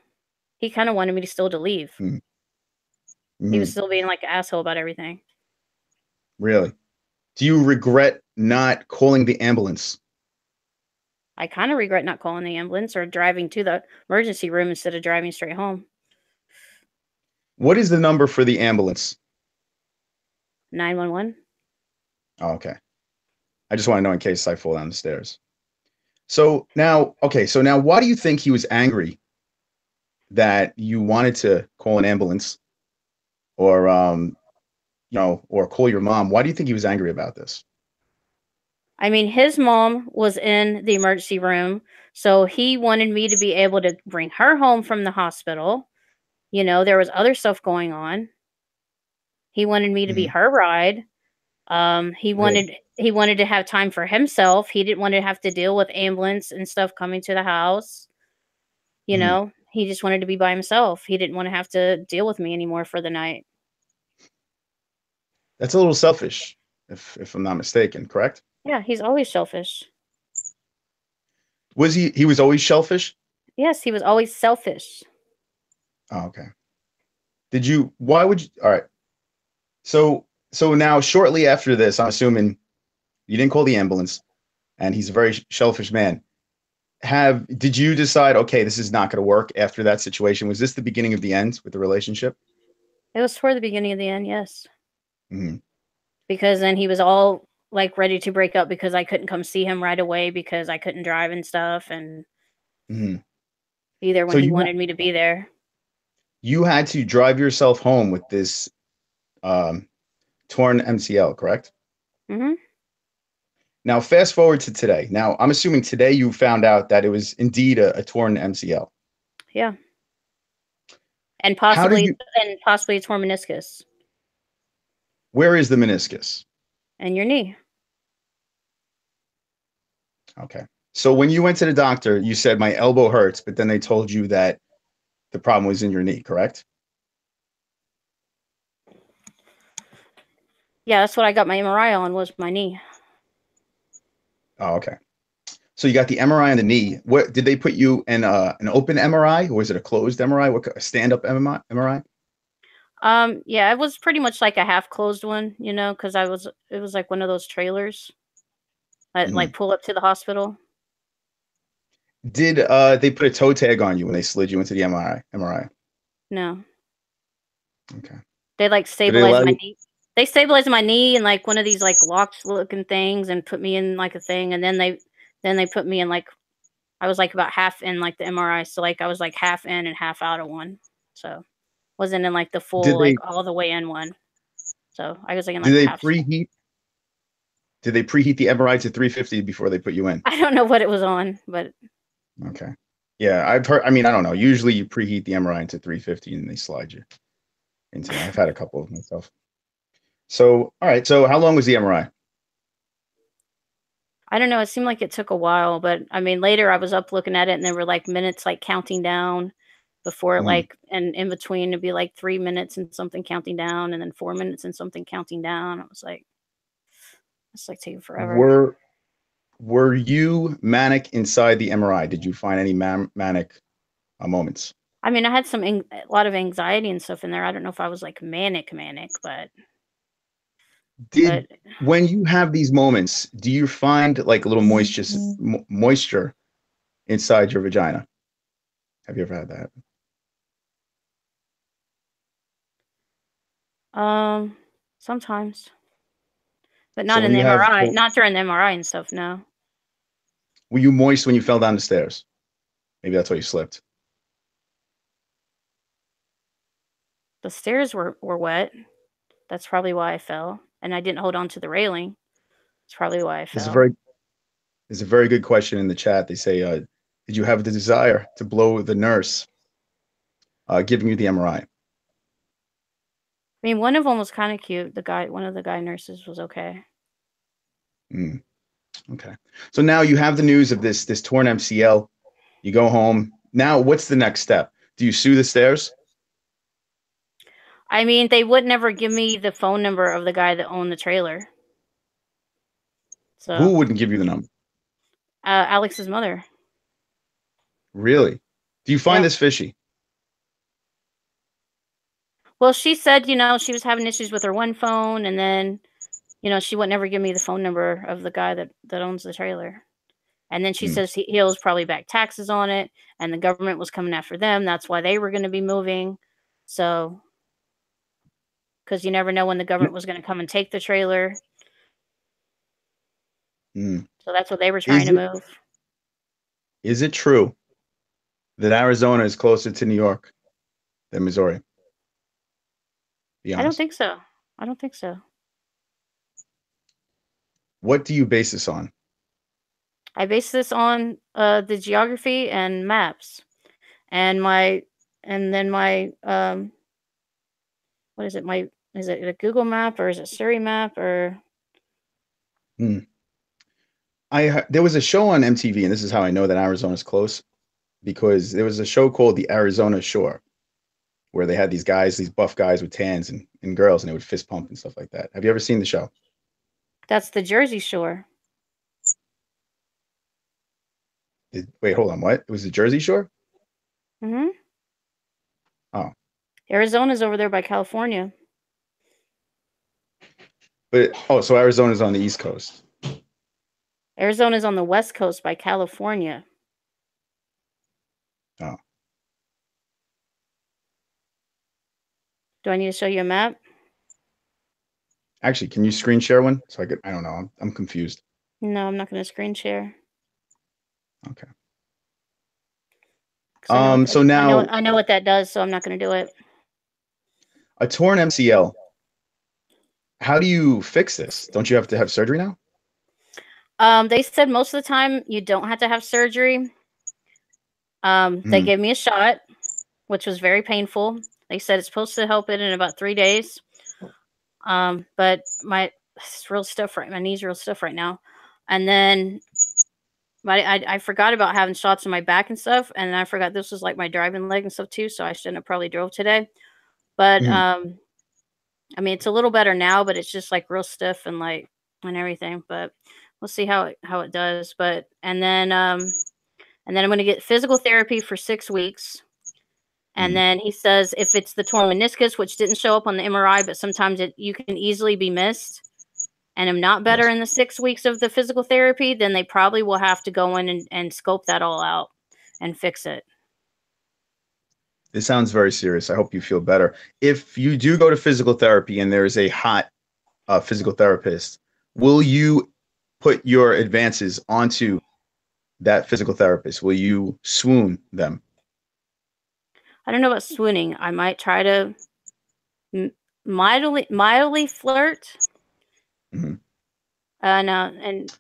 he kind of wanted me to still to leave. He was Mm-hmm. still being like an asshole about everything. Really? Do you regret not calling the ambulance? I kind of regret not calling the ambulance or driving to the emergency room instead of driving straight home. What is the number for the ambulance? 911. Oh, okay. I just want to know in case I fall down the stairs. So now, okay, so now why do you think he was angry that you wanted to call an ambulance or or call your mom? Why do you think he was angry about this? I mean, his mom was in the emergency room, so he wanted me to be able to bring her home from the hospital. You know, there was other stuff going on. He wanted me to be Hmm. her ride. He Really? wanted to have time for himself. He didn't want to have to deal with ambulance and stuff coming to the house. You Hmm. know, he just wanted to be by himself. He didn't want to have to deal with me anymore for the night. That's a little selfish, if I'm not mistaken, correct? Yeah, he's always selfish. Was he was always shellfish? Yes, he was always selfish. Oh, okay. Did you why would you all right. So now shortly after this, I'm assuming you didn't call the ambulance and he's a very shellfish man. Have did you decide, okay, this is not going to work after that situation? Was this the beginning of the end with the relationship? It was toward the beginning of the end, yes. Hmm. Because then he was all like ready to break up because I couldn't come see him right away because I couldn't drive and stuff and Hmm. be there when So he wanted me to be there. you had to drive yourself home with this um, torn MCL, correct? Mhm. Now, fast forward to today. Now, I'm assuming today you found out that it was indeed a torn MCL. Yeah. How did you? And possibly a torn meniscus Where is the meniscus? and your knee. Okay. So when you went to the doctor, you said my elbow hurts, but then they told you that the problem was in your knee, correct? Yeah, that's what I got my MRI on was my knee. Oh, okay. So you got the MRI on the knee. What did they put you in an open MRI or was it a closed MRI? What a stand-up MRI? Yeah, it was pretty much like a half closed one, you know, because it was like one of those trailers that Hmm. like pull up to the hospital. Did they put a toe tag on you when they slid you into the MRI? No. Okay. They like Did they allow stabilized my you? knee. They stabilized my knee in like one of these like locked looking things and put me in like a thing, and then they put me in like I was like about half in like the MRI, so like I was like half in and half out of one. So wasn't in like the Did full they like all the way in one. So I was like in did like a they half. preheat? Did they preheat the MRI to 350 before they put you in? I don't know what it was on, but Okay. Yeah, I've heard. I mean, I don't know. Usually you preheat the MRI into 350 and they slide you into that. I've had a couple of myself. So, all right. So, how long was the MRI? I don't know. It seemed like it took a while, but I mean, later I was up looking at it and there were like minutes like counting down before Mhm. like, and in between it'd be like 3 minutes and something counting down and then 4 minutes and something counting down. I was like, it's like taking forever. Were Were you manic inside the MRI? Did you find any manic moments? I mean, I had a lot of anxiety and stuff in there. I don't know if I was like manic, but Did When you have these moments, do you find like a little moisture inside your vagina? Have you ever had that? Sometimes, but So not when in the you have, MRI, not during the MRI and stuff, no. were you moist when you fell down the stairs? Maybe that's why you slipped. The stairs were wet. That's probably why I fell, and I didn't hold on to the railing. That's probably why I There's a fell. very there's a very good question in the chat. They say, did you have the desire to blow the nurse giving you the MRI? I mean, one of them was kinda cute. One of the guy nurses was okay. Mm, okay. So now you have the news of this torn MCL. You go home. Now, what's the next step? Do you sue the stairs? I mean, they would never give me the phone number of the guy that owned the trailer. Who So, wouldn't give you the number? Alex's mother. Really? Do you find Yeah. this fishy? Well, she said, she was having issues with her one phone, and then, she would never give me the phone number of the guy that owns the trailer. And then she Mm, says he owes probably back taxes on it, and the government was coming after them. That's why they were gonna be moving. So, because you never know when the government was gonna come and take the trailer. mm. So that's what they were trying Is to it move. is it true that Arizona is closer to New York than Missouri? Be I don't honest. think so. I don't think so. What do you base this on? I base this on, the geography and maps, and then my what is it? Is it a Google map, or is it Siri map, or Hmm. There was a show on MTV, and this is how I know that Arizona's close because there was a show called The Arizona Shore where they had these guys, these buff guys with tans and girls, and they would fist pump and stuff like that. Have you ever seen the show? that's the Jersey Shore. Wait, hold on. What? It was the Jersey Shore? Mhm. Oh, Arizona's over there by California. but so Arizona's on the East Coast. Arizona's on the West Coast by California. Oh, Do I need to show you a map? actually, can you screen share one so I could? I don't know. I'm confused. No, I'm not gonna screen share Okay. because I know what So I know now I know what that does, so I'm not gonna do it. a torn MCL. How do you fix this? Don't you have to have surgery now? They said most of the time you don't have to have surgery. They Hmm. gave me a shot, which was very painful. They said it's supposed to help it in about 3 days. But it's real stiff right. My knee's real stiff right now. And then, but I forgot about having shots in my back and stuff, and I forgot this was like my driving leg and stuff too. So I shouldn't have probably drove today. But Hmm. I mean, it's a little better now, but it's just like real stiff and like and everything. But we'll see how it does. But and then I'm going to get physical therapy for 6 weeks. And Hmm. then he says if it's the torn meniscus, which didn't show up on the MRI, but sometimes you can easily be missed, and am not better Yes. in the 6 weeks of the physical therapy, then they probably will have to go in and scope that all out and fix it. This sounds very serious. I hope you feel better. If you do go to physical therapy and there is a hot physical therapist, will you put your advances onto that physical therapist? Will you swoon them? I don't know about swooning. I might try to m- mildly flirt, Mhm. and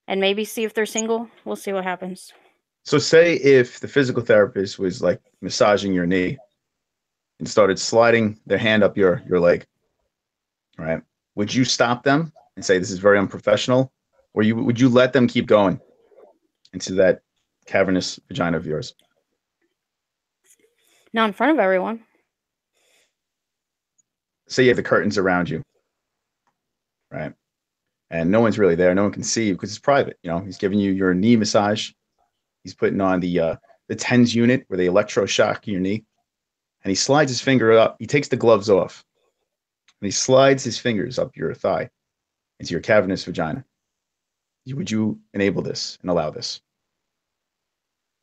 maybe see if they're single. We'll see what happens. So, say if the physical therapist was like massaging your knee and started sliding their hand up your leg, right? Would you stop them and say this is very unprofessional, or would you let them keep going into that cavernous vagina of yours? Not in front of everyone. Say you have the curtains around you, right? And no one's really there. No one can see you because it's private. He's giving you your knee massage. He's putting on the TENS unit where they electroshock your knee, and he slides his finger up. He takes the gloves off, and he slides his fingers up your thigh into your cavernous vagina. Would you enable this and allow this?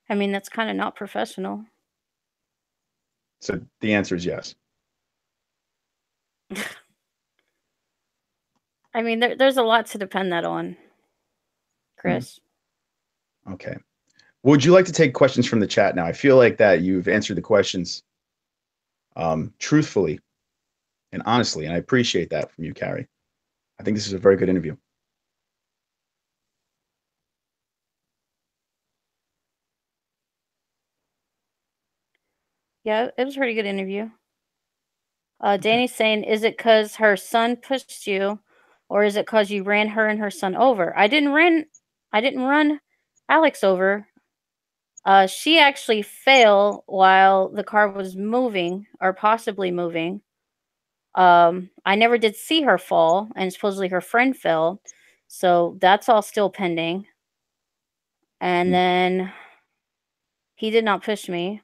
I mean, that's kind of not professional. So the answer is yes. I mean, there's a lot to depend that on, Chris. Okay. Would you like to take questions from the chat now? I feel like that you've answered the questions truthfully and honestly, and I appreciate that from you, Carrie. I think this is a very good interview. Yeah, it was a pretty good interview. Danny's saying, is it because her son pushed you, or is it because you ran her and her son over? I didn't run Alex over. She actually fell while the car was moving or possibly moving. I never did see her fall, and supposedly her friend fell. So that's all still pending. And then he did not push me.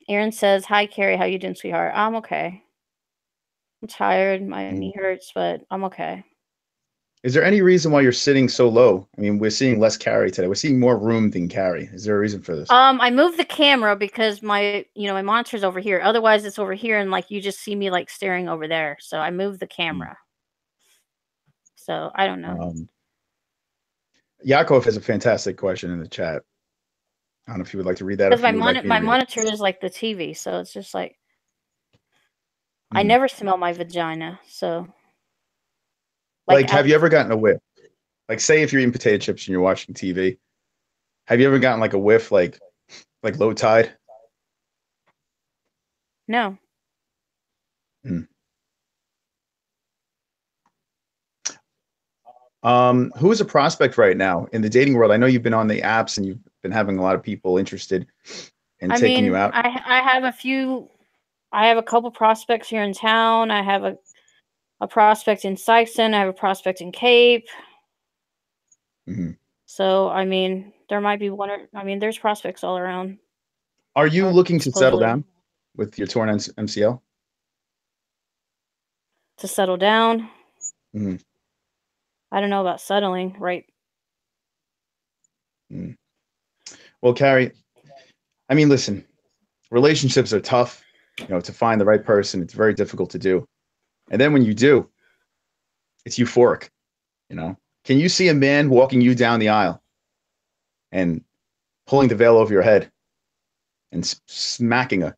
Aaron says, hi, Carrie. How you doing, sweetheart? I'm okay. I'm tired. My knee hurts, but I'm okay. Is there any reason why you're sitting so low? I mean, we're seeing less Carrie today. We're seeing more room than Carrie. Is there a reason for this? I moved the camera because my monitor's over here. Otherwise, it's over here, and like you just see me like staring over there. So I moved the camera. So I don't know. Yakov has a fantastic question in the chat. I don't know if you would like to read that. Because my monitor is like the TV, so it's just like I never smell my vagina. So like have you ever gotten a whiff? Like, say if you're eating potato chips and you're watching TV, have you ever gotten like a whiff, like low tide? No. Who is a prospect right now in the dating world? I know you've been on the apps and you've been having a lot of people interested in taking you out. I have a few. I have a couple prospects here in town. I have a prospect in Sykeston. I have a prospect in Cape. So, I mean, there might be one or, I mean, there's prospects all around. Are you looking to settle down with your torn MCL? To settle down? I don't know about settling, right? Well, Carrie, I mean, listen, relationships are tough. To find the right person, it's very difficult to do. And then when you do, it's euphoric. Can you see a man walking you down the aisle and pulling the veil over your head and smacking a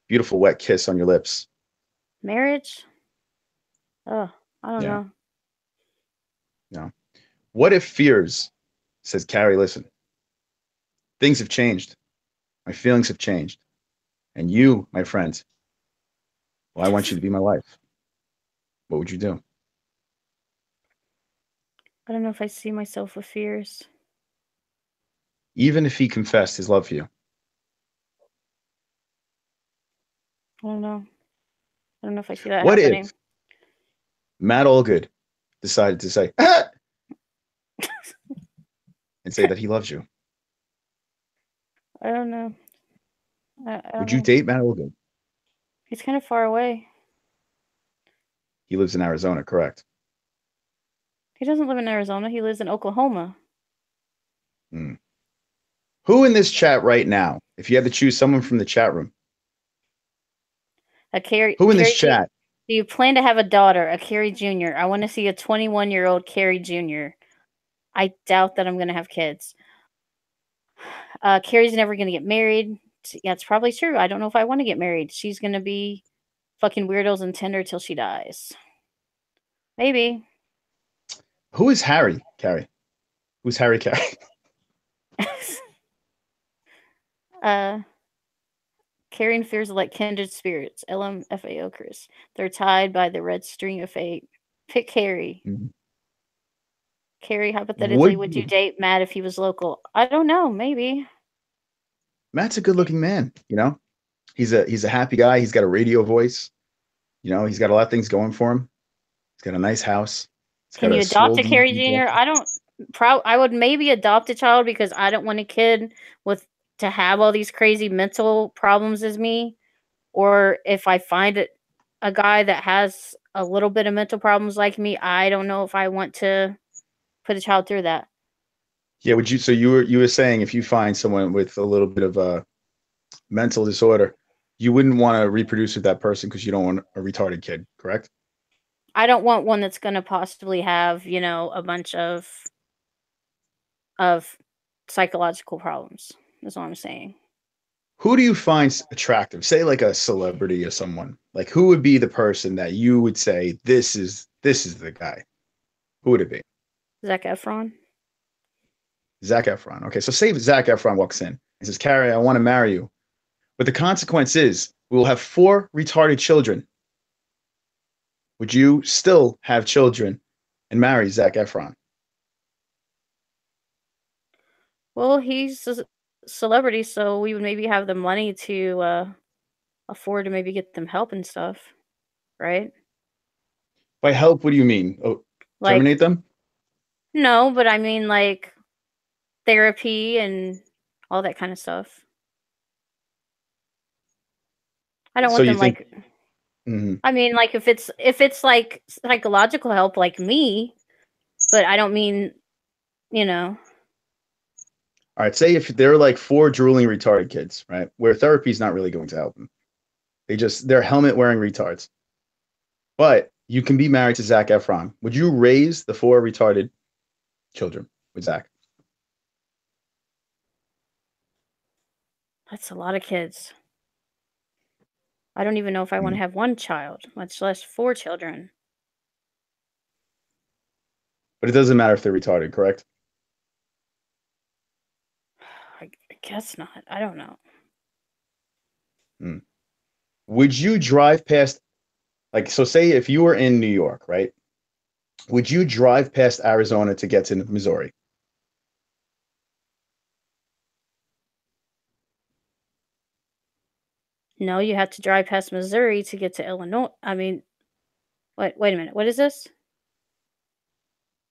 beautiful wet kiss on your lips? Marriage? Oh, I don't know. No. What if fears, says Carrie, listen, things have changed. My feelings have changed. And you, my friend, well, I want you to be my wife. What would you do? I don't know if I see myself with fears. Even if he confessed his love for you? I don't know. I don't know if I see that what happening. If Matt Allgood decided to say, and say that he loves you? I don't know. Would you date Matt Allgood? He's kind of far away. He lives in Arizona, correct? He doesn't live in Arizona. He lives in Oklahoma. Who in this chat right now, if you had to choose someone from the chat room, who in this chat? Do you plan to have a daughter, a Carrie Jr.? I want to see a 21-year-old Carrie Jr. I doubt that I'm going to have kids. Carrie's never going to get married. Yeah, it's probably true. I don't know if I want to get married. She's going to be fucking weirdos and Tinder till she dies. Maybe. Who is Harry, Carrie? Who's Harry, Carrie? Carrying fears are like kindred spirits. LMFAO, Chris. They're tied by the red string of fate. Pick Carrie. Carrie, hypothetically, would you date Matt if he was local? I don't know. Maybe. Matt's a good-looking man. He's a happy guy. He's got a radio voice. He's got a lot of things going for him. He's got a nice house. Can you adopt a Carrie Jr.? I would maybe adopt a child because I don't want a kid to have all these crazy mental problems as me. Or if I find a guy that has a little bit of mental problems like me, I don't know if I want to put a child through that. Yeah, would you? So you were saying if you find someone with a little bit of a mental disorder, you wouldn't want to reproduce with that person because you don't want a retarded kid, correct? I don't want one that's gonna possibly have, a bunch of psychological problems. That's all I'm saying. Who do you find attractive? Say like a celebrity or someone. Like who would be the person that you would say this is the guy? Who would it be? Zac Efron? Zac Efron. Okay, so say Zac Efron walks in and says, "Carrie, I want to marry you," but the consequence is we will have four retarded children. Would you still have children and marry Zac Efron? Well, he's a celebrity, so we would maybe have the money to, afford to maybe get them help and stuff, right? By help, what do you mean? Oh, Like, terminate them? no, but I mean, like, therapy and all that kinda stuff. I don't So want you them, think? like, Mhm. I mean, like, if it's, like, psychological help like me, but I don't mean, you know All right, say if they're like four drooling retarded kids, right? Where therapy is not really going to help them. They're helmet wearing retards. But you can be married to Zac Efron. Would you raise the four retarded children with Zac? that's a lot of kids. I don't even know if I wanna Mm. have 1 child, much less 4 children. But it doesn't matter if they're retarded, correct? I guess not. I don't know. Mm. Would you drive past, like, so say if you were in New York, right? Would you drive past Arizona to get to Missouri? No, you have to drive past Missouri to get to Illinois. I mean, wait a minute. What is this?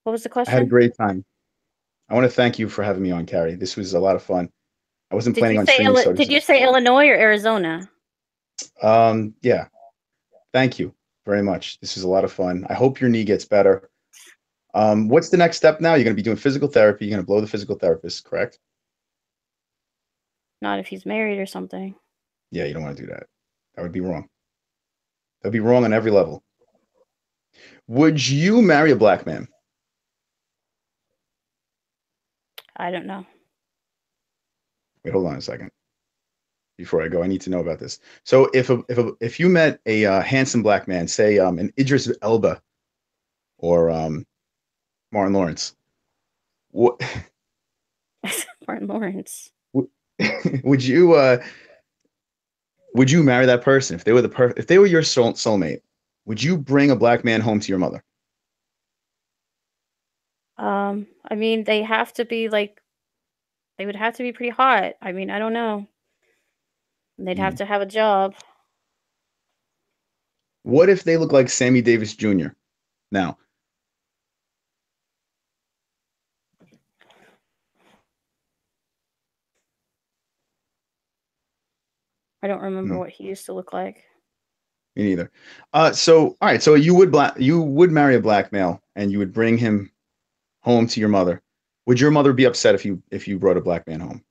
What was the I had a question? great time. I want to thank you for having me on, Carrie. This was a lot of fun. I wasn't Did you planning on say streaming, so this Did is, you say Illinois or Arizona? yeah, thank you very much. This was a lot of fun. I hope your knee gets better. What's the next step now? You're going to be doing physical therapy. You're going to blow the physical therapist, correct? Not if he's married or something. Yeah, you don't want to do that. That would be wrong. That would be wrong on every level. Would you marry a black man? I don't know. Wait, hold on a second. Before I go, I need to know about this. So, if you met a handsome black man, say an Idris Elba or Martin Lawrence, what Martin Lawrence. would you marry that person if they were if they were your soulmate? Would you bring a black man home to your mother? I mean, they would have to be pretty hot. I mean, I don't know. They'd have Mm. to have a job. What if they look like Sammy Davis Jr.? Now, I don't remember mm, what he used to look like. me neither. So all right, so you would marry a black male and you would bring him home to your mother. Would your mother be upset if you brought a black man home?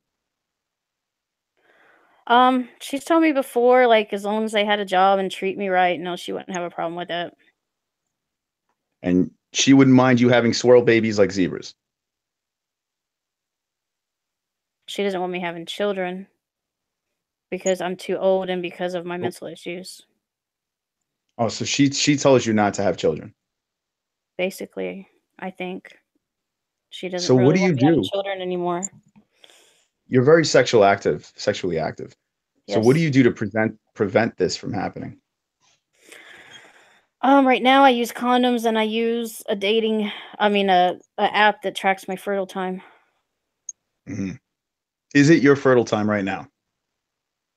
She's told me before, like, as long as they had a job and treat me right, no, she wouldn't have a problem with it. And she wouldn't mind you having swirl babies like zebras. She doesn't want me having children because I'm too old and because of my Oh, mental issues. oh, so she tells you not to have children. Basically, I think she doesn't So what really do want you me having do? children anymore. You're very sexually active. So what do Yes. you do to prevent this from happening? Right now I use condoms and I use a app that tracks my fertile time. Hmm. Is it your fertile time right now?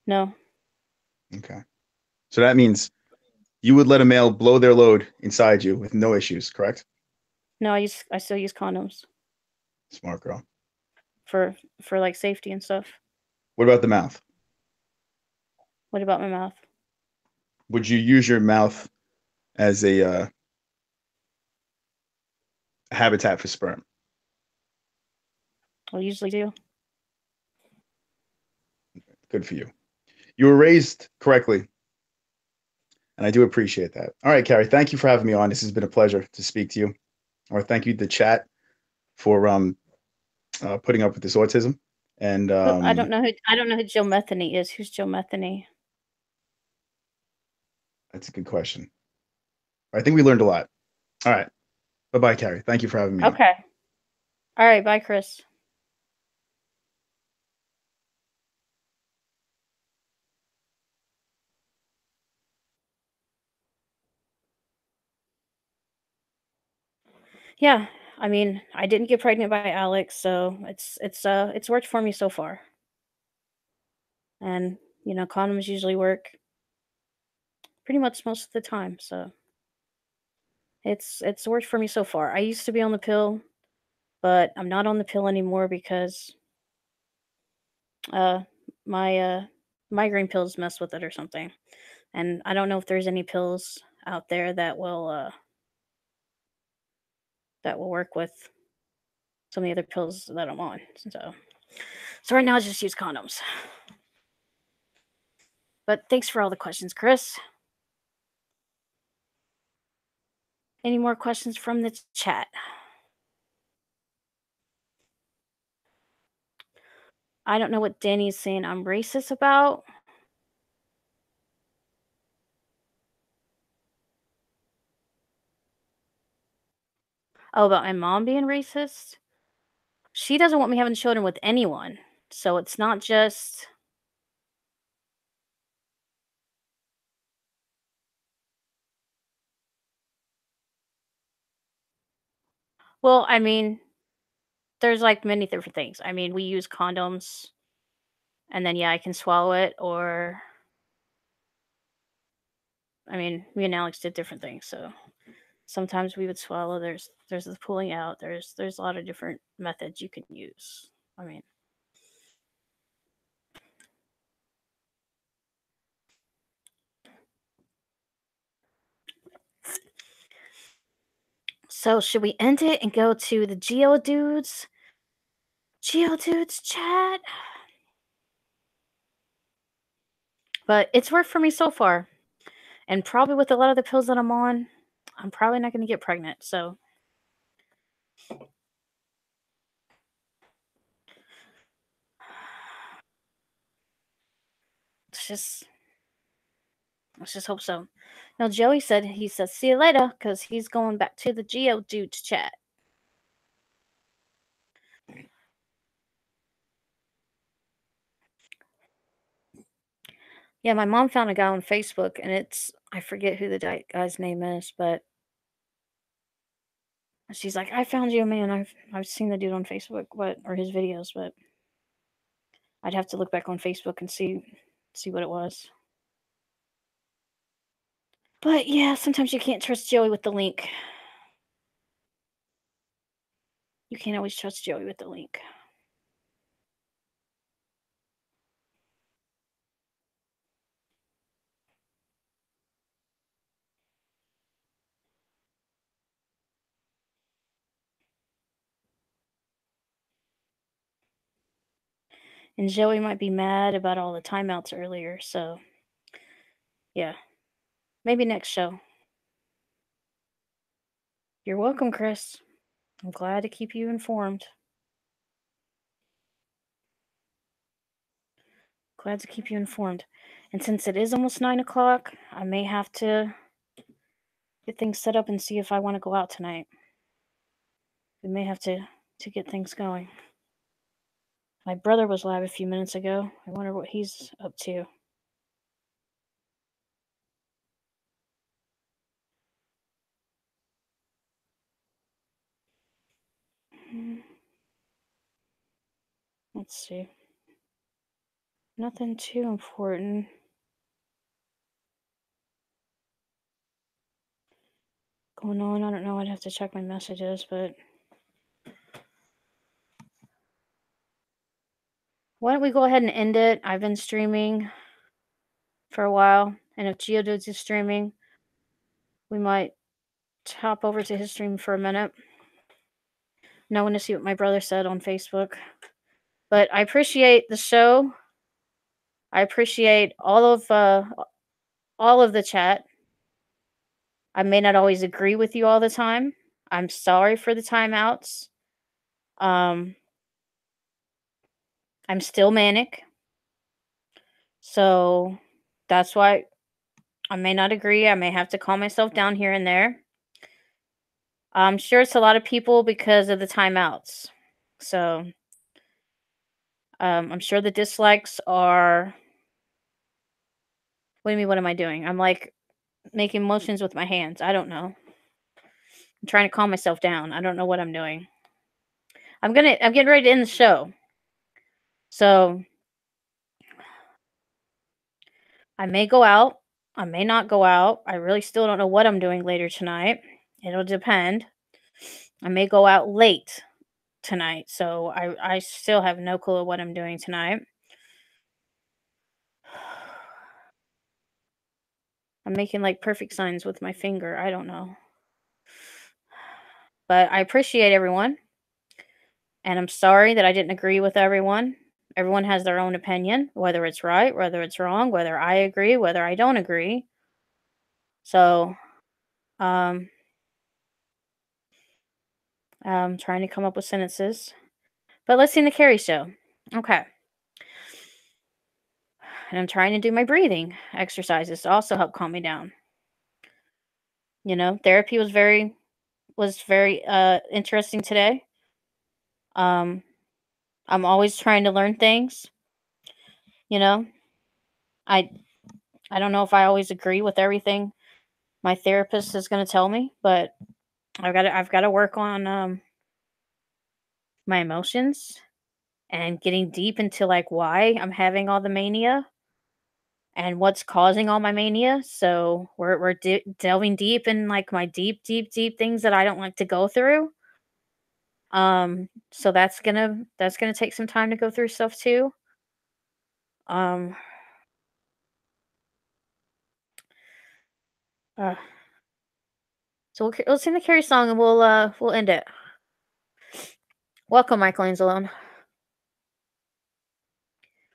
No, Okay. So that means you would let a male blow their load inside you with no issues, correct? no, I still use condoms Smart girl. for like safety and stuff. What about the mouth? What about my mouth? Would you use your mouth as a habitat for sperm? I usually do. Good for you. You were raised correctly, and I do appreciate that. All right, Carrie, thank you for having me on. This has been a pleasure to speak to you. Or thank you to the chat for putting up with this autism. And I don't know who Joe Metheny is. Who's Joe Metheny? that's a good question. I think we learned a lot. All right. Bye-bye, Carrie. Thank you for having me on. Okay. All right. Bye, Chris. Yeah. I mean, I didn't get pregnant by Alex, so it's worked for me so far. And, condoms usually work pretty much most of the time, so it's worked for me so far. I used to be on the pill, but I'm not on the pill anymore because uh my migraine pills mess with it or something. And I don't know if there's any pills out there that will work with some of the other pills that I'm on. So right now I just use condoms. But thanks for all the questions, Chris. Any more questions from the chat? I don't know what Danny's saying I'm racist about. Oh, about my mom being racist? She doesn't want me having children with anyone. So it's not just. Well, I mean, there's like many different things. I mean, we use condoms and then, yeah, I can swallow it. Or, I mean, me and Alex did different things. So sometimes we would swallow. There's the pulling out. There's a lot of different methods you can use. I mean, so should we end it and go to the Geodudes? Geodudes chat? But it's worked for me so far. And probably with a lot of the pills that I'm on, I'm probably not going to get pregnant. So let's just hope so. Now Joey said he says see you later because he's going back to the Geodudes chat. Yeah, my mom found a guy on Facebook, and I forget who the guy's name is, but she's like, I found you a man. I've seen the dude on Facebook, or his videos, but I'd have to look back on Facebook and see what it was. But yeah, sometimes you can't trust Joey with the link. You can't always trust Joey with the link. And Joey might be mad about all the timeouts earlier, so yeah. Maybe next show. You're welcome, Chris. I'm glad to keep you informed. Glad to keep you informed. And since it is almost 9 o'clock, I may have to get things set up and see if I want to go out tonight. We may have to get things going. My brother was live a few minutes ago. I wonder what he's up to. Let's see. Nothing too important. Going on. I don't know. I'd have to check my messages, but why don't we go ahead and end it? I've been streaming for a while, and if Geodudes is streaming, we might hop over to his stream for a minute. And I want to see what my brother said on Facebook. But I appreciate the show. I appreciate all of the chat. I may not always agree with you all the time. I'm sorry for the timeouts. Um, I'm still manic, so that's why I may not agree. I may have to calm myself down here and there. I'm sure it's a lot of people because of the timeouts. So, I'm sure the dislikes are. What do you mean? What am I doing? I'm like making motions with my hands. I don't know. I'm trying to calm myself down. I don't know what I'm doing. I'm getting ready to end the show. So I may go out. I may not go out. I really still don't know what I'm doing later tonight. It'll depend. I may go out late tonight. So I still have no clue what I'm doing tonight. I'm making like perfect signs with my finger. I don't know. But I appreciate everyone. And I'm sorry that I didn't agree with everyone. Everyone has their own opinion, whether it's right, whether it's wrong, whether I agree, whether I don't agree. So, um, I'm trying to come up with sentences. But let's sing the Carrie show. Okay. And I'm trying to do my breathing exercises to also help calm me down. Therapy was very interesting today. Um, I'm always trying to learn things, you know. I I don't know if I always agree with everything my therapist is going to tell me, but I've got to work on my emotions and getting deep into like why I'm having all the mania and what's causing all my mania. So we're delving deep in like my deep, deep, deep things that I don't like to go through. So that's gonna take some time to go through stuff too. Um, uh, so we'll sing the Carrie song and we'll end it. Welcome, Michael Angelone.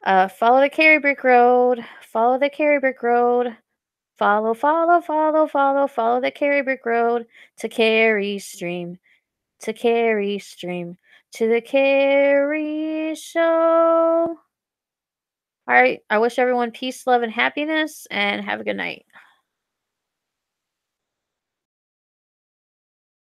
Follow the Carrie Brick Road. Follow the Carrie Brick Road. Follow, follow, follow, follow, follow the Carrie Brick Road to Carrie Stream, to Carrie Stream, to the Carrie Show. All right. I wish everyone peace, love, and happiness, and have a good night.